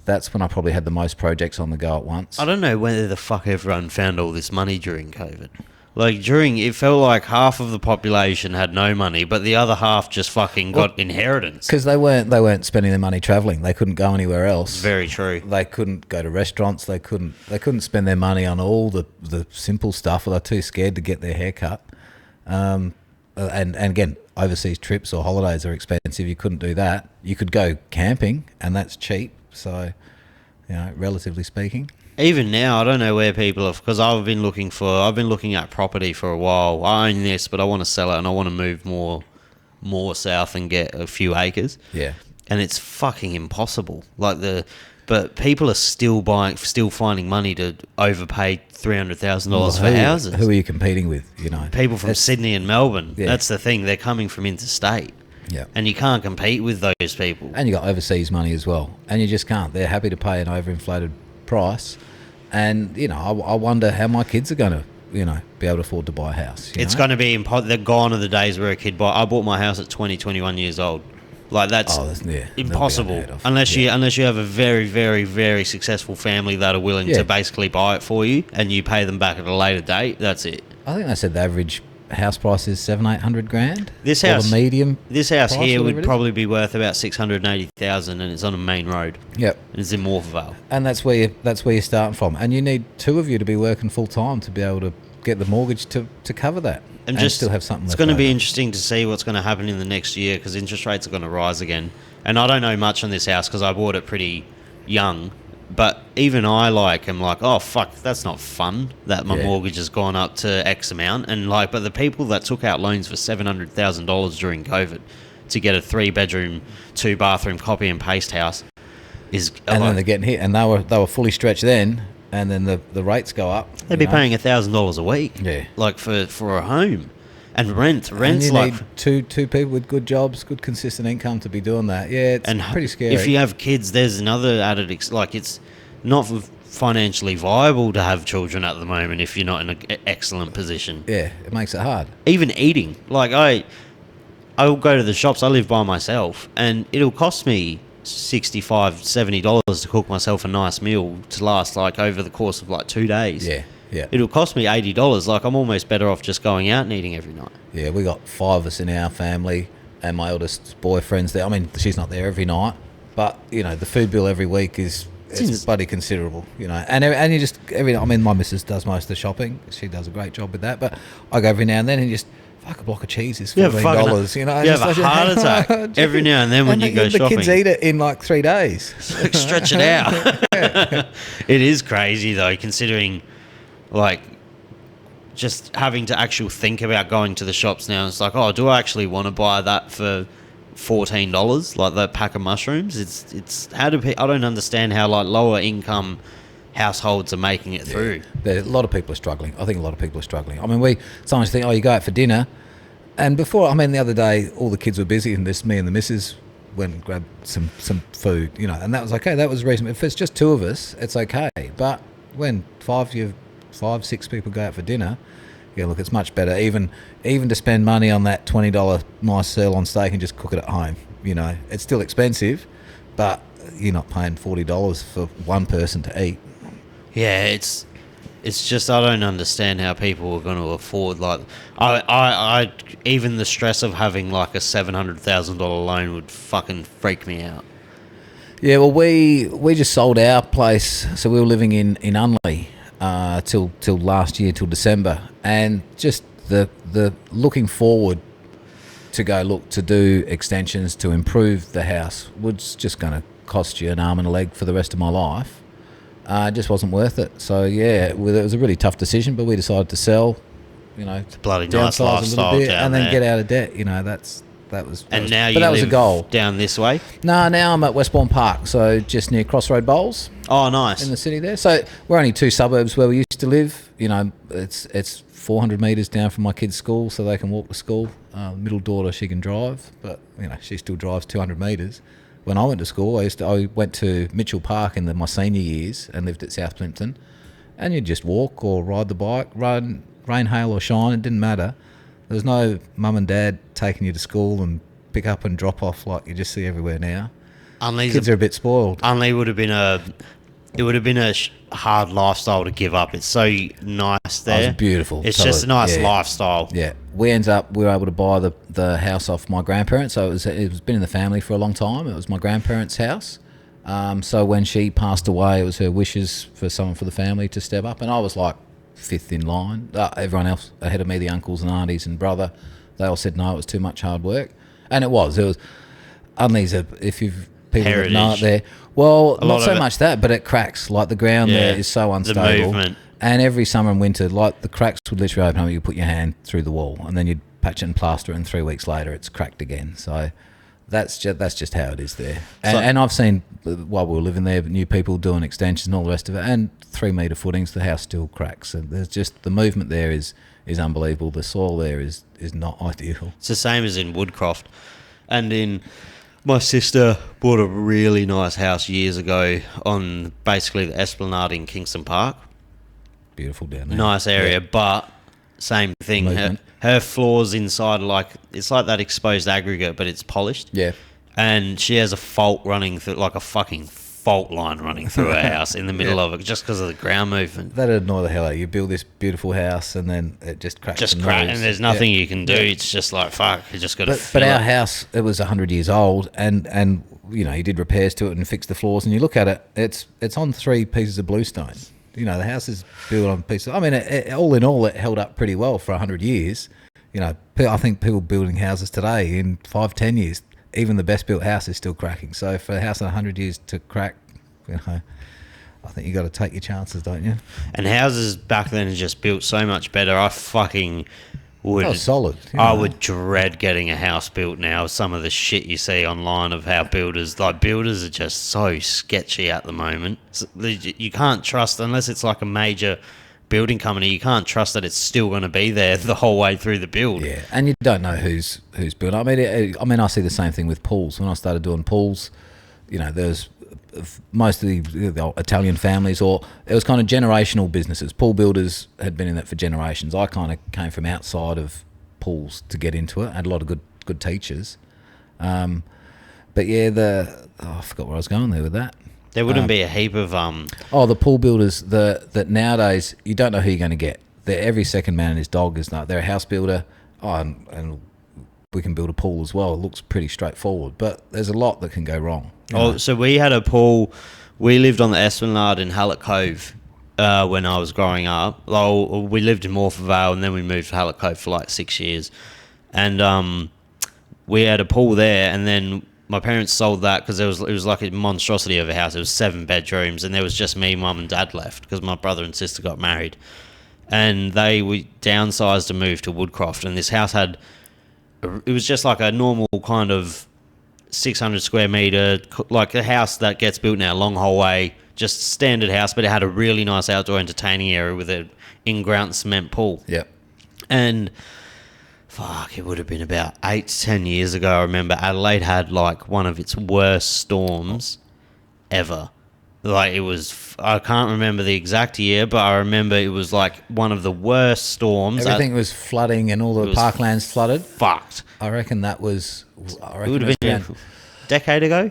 That's when I probably had the most projects on the go at once. I don't know whether the fuck everyone found all this money during COVID. Like, it felt like half of the population had no money, but the other half just fucking got inheritance. Because they weren't spending their money travelling. They couldn't go anywhere else. Very true. They couldn't go to restaurants. They couldn't spend their money on all the simple stuff. Or they're too scared to get their hair cut. And again, overseas trips or holidays are expensive. You couldn't do that. You could go camping, and that's cheap. So, relatively speaking. Even now, I don't know where people have, because I've been looking at property for a while. I own this, but I want to sell it and I want to move more south and get a few acres. Yeah. And it's fucking impossible. But people are still finding money to overpay $300,000 for houses. Who are you competing with? People from Sydney and Melbourne. Yeah. That's the thing. They're coming from interstate. Yeah. And you can't compete with those people. And you got overseas money as well, and you just can't. They're happy to pay an overinflated price, and I wonder how my kids are going to be able to afford to buy a house. It's going to be they're gone are the days where a kid I bought my house at 20, 21 years old. Like, that's impossible unless you have a very, very, very successful family that are willing to basically buy it for you, and you pay them back at a later date. That's it. I think they said the average house price is 700-800 grand. This house, the medium. This house price, here would it is. probably be worth about 680,000, and it's on a main road. Yep. And it's in Morphevale. And that's where you're starting from, and you need two of you to be working full time to be able to get the mortgage to cover that, and just still have something. It's going to be interesting to see what's going to happen in the next year, because interest rates are going to rise again. And I don't know much on this house because I bought it pretty young. But even I am like, oh fuck, that's not fun that my mortgage has gone up to X amount. And but the people that took out loans for $700,000 during COVID to get a 3-bedroom, 2-bathroom copy and paste house then they're getting hit, and they were fully stretched then, and then the rates go up. They'd be paying $1,000 a week, yeah, for a home, and rent's and you need two people with good jobs, good consistent income to be doing that. Yeah, it's pretty scary. If you have kids, there's another added it's not financially viable to have children at the moment if you're not in an excellent position. Yeah, it makes it hard. Even eating, I'll go to the shops. I live by myself, and it'll cost me $65-$70 to cook myself a nice meal to last over the course of 2 days. Yeah. It'll cost me $80. I'm almost better off just going out and eating every night. Yeah, we got 5 of us in our family, and my eldest boyfriend's there. I mean, she's not there every night, but the food bill every week it's bloody considerable. And you just my missus does most of the shopping. She does a great job with that, but I go every now and then and just. Fuck, a block of cheese is $14. You have a heart attack every now and then when you go shopping. The kids eat it in 3 days. Stretch it out. It is crazy though, considering just having to actually think about going to the shops now. It's do I actually want to buy that for $14? That pack of mushrooms. It's I don't understand how lower income households are making it through. A lot of people are struggling. I think a lot of people are struggling. I mean, we sometimes think, you go out for dinner, and before, the other day, all the kids were busy, and just me and the missus went and grabbed some food, and that was okay. That was reasonable. If it's just 2 of us, it's okay. But when 5-6 people go out for dinner, look, it's much better. Even to spend money on that $20 nice sirloin steak and just cook it at home. It's still expensive, but you're not paying $40 for one person to eat. Yeah, it's just I don't understand how people are going to afford I even the stress of having a $700,000 loan would fucking freak me out. Yeah, well, we just sold our place, so we were living in Unley till last year, till December, and just the looking forward to do extensions to improve the house was just going to cost you an arm and a leg for the rest of my life. It just wasn't worth it. So it was a really tough decision, but we decided to sell. It's a bloody nice downsize lifestyle a little bit, down and then there. get out of debt. That's And now but you that was a live goal. down this way? No, now I'm at Westbourne Park, so just near Crossroad Bowls Oh, nice. in the city there. So we're only 2 suburbs where we used to live. You know, it's 400 metres down from my kids' school, so they can walk to school. Middle daughter, she can drive, but you know she still drives 200 metres. When I went to school, I went to Mitchell Park in my senior years and lived at South Plimpton, and you'd just walk or ride the bike, run, rain, hail or shine, it didn't matter. There was no mum and dad taking you to school and pick up and drop off like you just see everywhere now. Kids are a bit spoiled. Unley would have been a hard lifestyle to give up. It's so nice there. It was beautiful. It's just a nice yeah. lifestyle. Yeah, we were able to buy the house off my grandparents. So it was been in the family for a long time. It was my grandparents' house. So when she passed away, it was her wishes for someone for the family to step up, and I was like 5th in line. Everyone else ahead of me, the uncles and aunties and brother, they all said no, it was too much hard work, and it was. Unley's if you've people that know it there. Well, not so much that, but it cracks. Like the ground there is so unstable. The movement. And every summer and winter, like the cracks would literally open up. You put your hand through the wall, and then you'd patch it and plaster it, and 3 weeks later, it's cracked again. So that's just how it is there. And I've seen while we were living there, new people doing extensions and all the rest of it, and 3 metre footings. The house still cracks, and there's just the movement there is unbelievable. The soil there is not ideal. It's the same as in Woodcroft, and my sister bought a really nice house years ago on basically the Esplanade in Kingston Park. Beautiful down there. Nice area, but same thing. Her floors inside it's like that exposed aggregate, but it's polished. Yeah. And she has a fault running through, like a fucking fault line running through her house in the middle of it, just because of the ground movement. That'd annoy the hell out of you. You build this beautiful house and then it just cracks. And there's nothing you can do. It's just like, fuck, you just got to But our house, it was 100 years old, and you know, you did repairs to it and fixed the floors, and you look at it, it's on 3 pieces of bluestone. You know, the house is built on pieces. I mean, all in all, it held up pretty well for 100 years. You know, I think people building houses today in 5-10 years, even the best built house is still cracking. So for a house in 100 years to crack, you know, I think you got to take your chances, don't you? And houses back then are just built so much better. I fucking would. Oh, solid. I would dread getting a house built now. Some of the shit you see online of how builders are just so sketchy at the moment. You can't trust, unless it's like a major building company, you can't trust that it's still going to be there the whole way through the build. Yeah, and you don't know who's built. I mean, I see the same thing with pools. When I started doing pools, you know, there's most of the Italian families, or it was kind of generational businesses. Pool builders had been in that for generations. I kind of came from outside of pools to get into it. I had a lot of good teachers. But yeah, I forgot where I was going there with that. There wouldn't be a heap of the pool builders that nowadays you don't know who you're going to get. Every second man and his dog is not. They're a house builder. And we can build a pool as well. It looks pretty straightforward, but there's a lot that can go wrong. So we had a pool. We lived on the Esplanade in Hallett Cove when I was growing up. We lived in Morpeth Vale, and then we moved to Hallett Cove for like 6 years. And we had a pool there, and then my parents sold that because it was like a monstrosity of a house. It was 7 bedrooms, and there was just me, mum, and dad left because my brother and sister got married. And we downsized to move to Woodcroft, and this house it was just like a normal kind of 600 square metre, like a house that gets built now, long hallway, just standard house, but it had a really nice outdoor entertaining area with an in-ground cement pool. Yep. And fuck, it would have been about 8 to 10 years ago. I remember Adelaide had like one of its worst storms ever. Like it was, I can't remember the exact year, but I remember it was like one of the worst storms. Everything was flooding and all the parklands flooded. Fucked. I reckon it would have been a decade ago.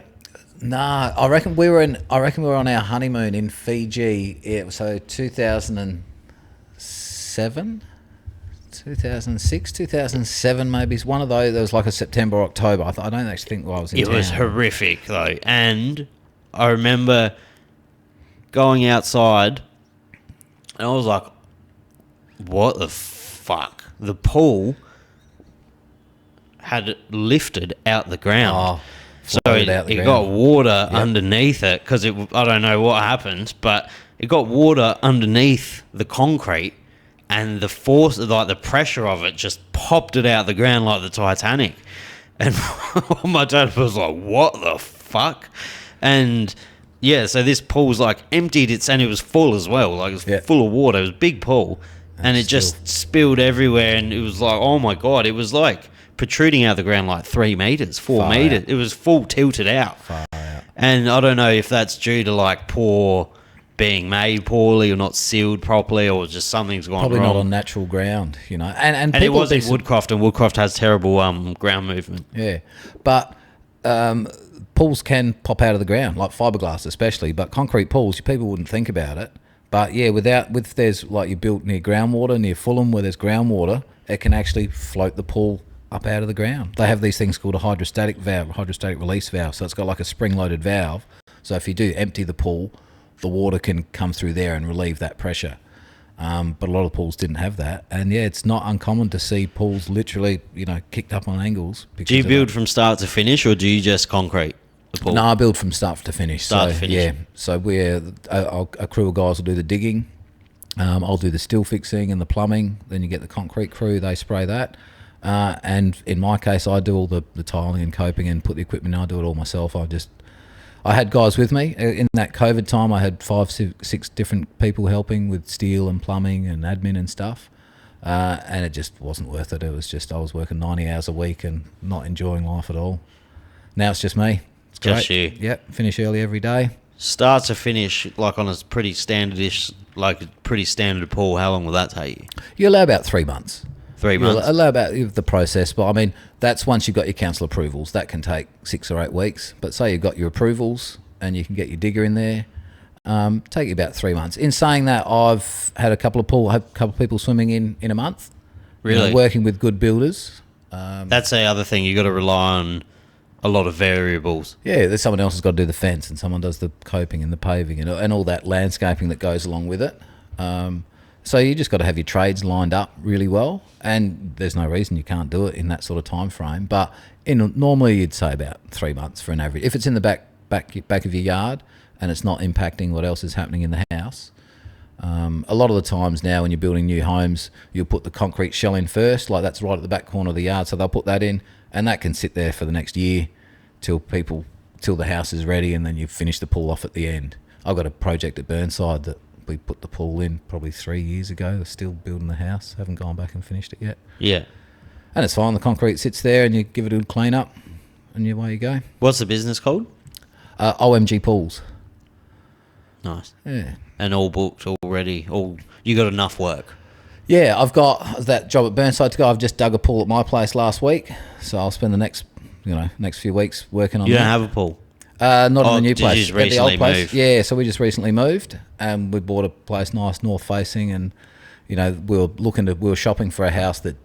Nah, I reckon we were on our honeymoon in Fiji. Yeah, so 2007, 2006, 2007 maybe. It's one of those. There was like a September, October. I don't actually think I was in town. It was horrific though, and I remember going outside, and I was like, "What the fuck?" The pool had lifted out the ground. So it got water underneath it because I don't know what happened, but it got water underneath the concrete, and the force, like the pressure of it, just popped it out the ground like the Titanic. And my dad was like, what the fuck? And yeah, so this pool's like emptied, and it was full as well. Like it was full of water. It was a big pool. And it just spilled everywhere. And it was like, oh my God, it was like protruding out of the ground like 3 meters, 4 meters. Out. It was full tilted out. Far out. And I don't know if that's due to like being made poorly or not sealed properly, or just something's gone probably wrong. not on natural ground, you know. And it was in Woodcroft, and Woodcroft has terrible ground movement. Yeah, but pools can pop out of the ground, like fiberglass especially. But concrete pools, people wouldn't think about it. But yeah, with there's like you built near groundwater, near Fulham, where there's groundwater, it can actually float the pool up out of the ground. They have these things called a hydrostatic valve, hydrostatic release valve. So it's got like a spring-loaded valve. So if you do empty the pool, the water can come through there and relieve that pressure. But a lot of pools didn't have that. And yeah, it's not uncommon to see pools literally, kicked up on angles. Do you build from start to finish, or do you just concrete the pool? No, I build from start to finish. Yeah. So a crew of guys will do the digging. I'll do the steel fixing and the plumbing. Then you get the concrete crew, they spray that. And in my case, I do all the tiling and coping and put the equipment in. I do it all myself. I had guys with me. In that COVID time, I had 5, 6 different people helping with steel and plumbing and admin and stuff. And it just wasn't worth it. It was just, I was working 90 hours a week and not enjoying life at all. Now it's just me. It's great. Just you. Yep, finish early every day. Start to finish, like on a pretty standardish, like a pretty standard pool, how long will that take you? You allow about 3 months. 3 months? Allow about the process, but I mean, that's once you've got your council approvals. That can take 6 or 8 weeks. But say you've got your approvals and you can get your digger in there, take you about 3 months. In saying that, I've had a couple of people swimming in a month. Really? Working with good builders. That's the other thing. You got to rely on a lot of variables. Yeah, there's someone else has got to do the fence, and someone does the coping and the paving and all that landscaping that goes along with it. So you just got to have your trades lined up really well, and there's no reason you can't do it in that sort of time frame. But normally you'd say about 3 months for an average. If it's in the back of your yard and it's not impacting what else is happening in the house. A lot of the times now when you're building new homes, you'll put the concrete shell in first, like that's right at the back corner of the yard, so they'll put that in, and that can sit there for the next year till the house is ready, and then you finish the pool off at the end. I've got a project at Burnside that we put the pool in probably 3 years ago. They're still building the house, haven't gone back and finished it yet. Yeah. And it's fine, the concrete sits there and you give it a good clean up and away you go. What's the business called? OMG Pools. Nice. Yeah. And all booked already. You got enough work. Yeah, I've got that job at Burnside to go. I've just dug a pool at my place last week, so I'll spend the next few weeks working on that. You don't have a pool? Not in the new place. Did you just recently move? Yeah, so we just recently moved, and we bought a place nice north facing, and we were shopping for a house that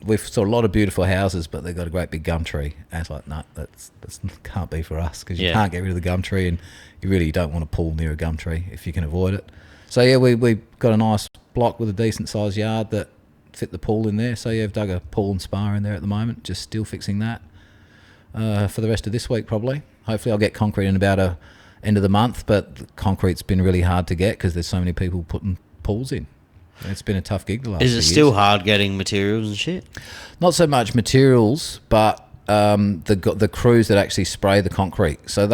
we've saw a lot of beautiful houses, but they've got a great big gum tree. And it's like, no, that can't be for us, because you can't get rid of the gum tree, and you really don't want to pool near a gum tree if you can avoid it. So yeah, we got a nice block with a decent sized yard that fit the pool in there. So yeah, I've dug a pool and spa in there at the moment, just still fixing that for the rest of this week probably. Hopefully I'll get concrete in about end of the month, but the concrete's been really hard to get because there's so many people putting pools in. It's been a tough gig the last few years. Is it still hard getting materials and shit? Not so much materials, but the crews that actually spray the concrete. So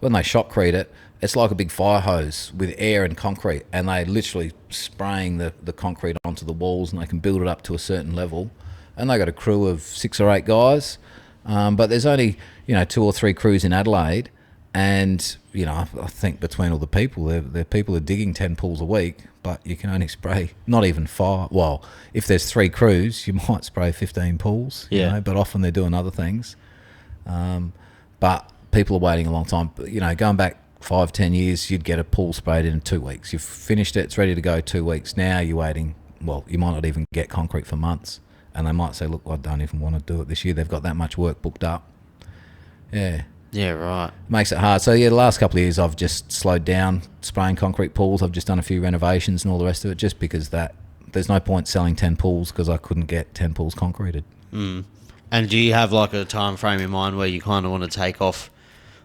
when they shotcrete it, it's like a big fire hose with air and concrete, and they literally spraying the concrete onto the walls, and they can build it up to a certain level. And they got a crew of 6 or 8 guys, but there's only 2 or 3 crews in Adelaide, and I think between all the people, the people are digging 10 pools a week, but you can only spray not even 5. Well, if there's 3 crews, you might spray 15 pools. But often they're doing other things. But people are waiting a long time. Going back 5-10 years, you'd get a pool sprayed in 2 weeks. You've finished it, it's ready to go 2 weeks. Now you're waiting. Well, you might not even get concrete for months, and they might say, look, I don't even want to do it this year. They've got that much work booked up. Yeah, right. Makes it hard. So yeah, the last couple of years I've just slowed down spraying concrete pools. I've just done a few renovations and all the rest of it, just because there's no point selling 10 pools because I couldn't get 10 pools concreted. And do you have like a time frame in mind where you kind of want to take off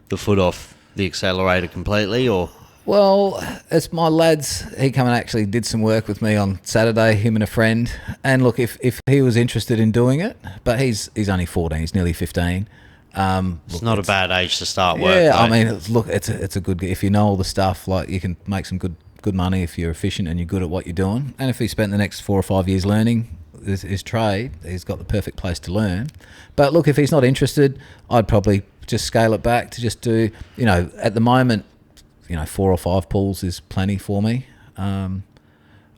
the foot off the accelerator completely, or? Well, it's my lads. He come and actually did some work with me on Saturday, him and a friend. And look, if he was interested in doing it, but he's only 14, he's nearly 15. It's not a bad age to start work. Yeah, I mate. mean, look, it's a good, if you know all the stuff, like you can make some good money if you're efficient and you're good at what you're doing. And if he spent the next 4 or 5 years learning his trade, he's got the perfect place to learn. But look, if he's not interested, I'd probably just scale it back to just do, at the moment, 4 or 5 pulls is plenty for me. I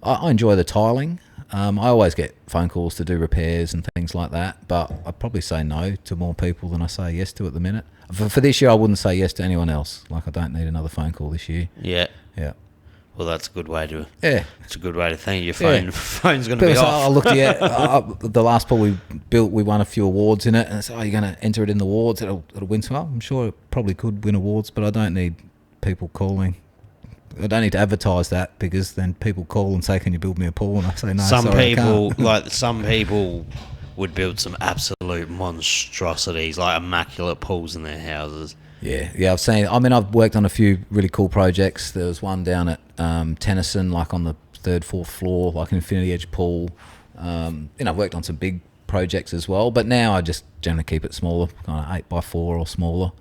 enjoy the tiling. I always get phone calls to do repairs and things like that, but I'd probably say no to more people than I say yes to at the minute. For this year, I wouldn't say yes to anyone else. Like, I don't need another phone call this year. Yeah. Yeah. Well, that's a good way to. Yeah. It's a good way to think. Your phone, Yeah. phone's going to be Because off. I looked at the last pool we built, we won a few awards in it, and I said, you're going to enter it in the awards, it'll win some. I'm sure it probably could win awards, but I don't need people calling. I don't need to advertise that, because then people call and say, can you build me a pool? And I say, no, some sorry, people I can't. some people would build some absolute monstrosities, like immaculate pools in their houses. Yeah, I've seen. I mean, I've worked on a few really cool projects. There was one down at Tennyson, like on the 3rd, 4th floor, like an infinity edge pool. I've worked on some big projects as well, but now I just generally keep it smaller, kind of 8x4 or smaller,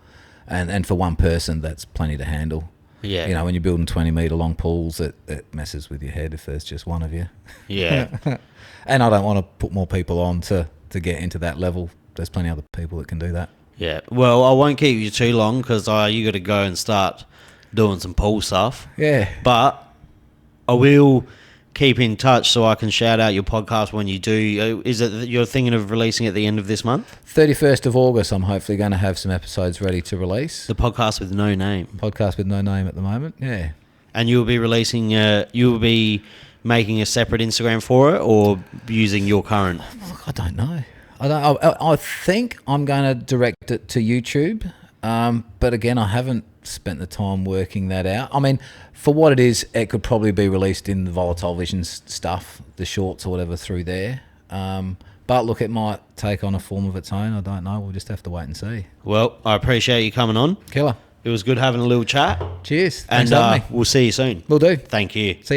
and for one person, that's plenty to handle. Yeah. When you're building 20-metre long pools, it messes with your head if there's just one of you. Yeah. And I don't want to put more people on to get into that level. There's plenty of other people that can do that. Yeah. Well, I won't keep you too long, because you got to go and start doing some pool stuff. Yeah. But I will keep in touch so I can shout out your podcast when you do. Is it that you're thinking of releasing at the end of this month? 31st of August, I'm hopefully going to have some episodes ready to release. The podcast with no name. Podcast with no name at the moment, yeah. And you'll be releasing, you'll be making a separate Instagram for it, or using your current? Look, I don't know. I think I'm going to direct it to YouTube. But again, I haven't spent the time working that out. I mean, for what it is, it could probably be released in the Volatile Visions stuff, the shorts or whatever through there. But look, it might take on a form of its own. I don't know. We'll just have to wait and see. Well, I appreciate you coming on. Killer. It was good having a little chat. Cheers. And Thanks for having me. we'll see you soon. Will do. Thank you. See ya.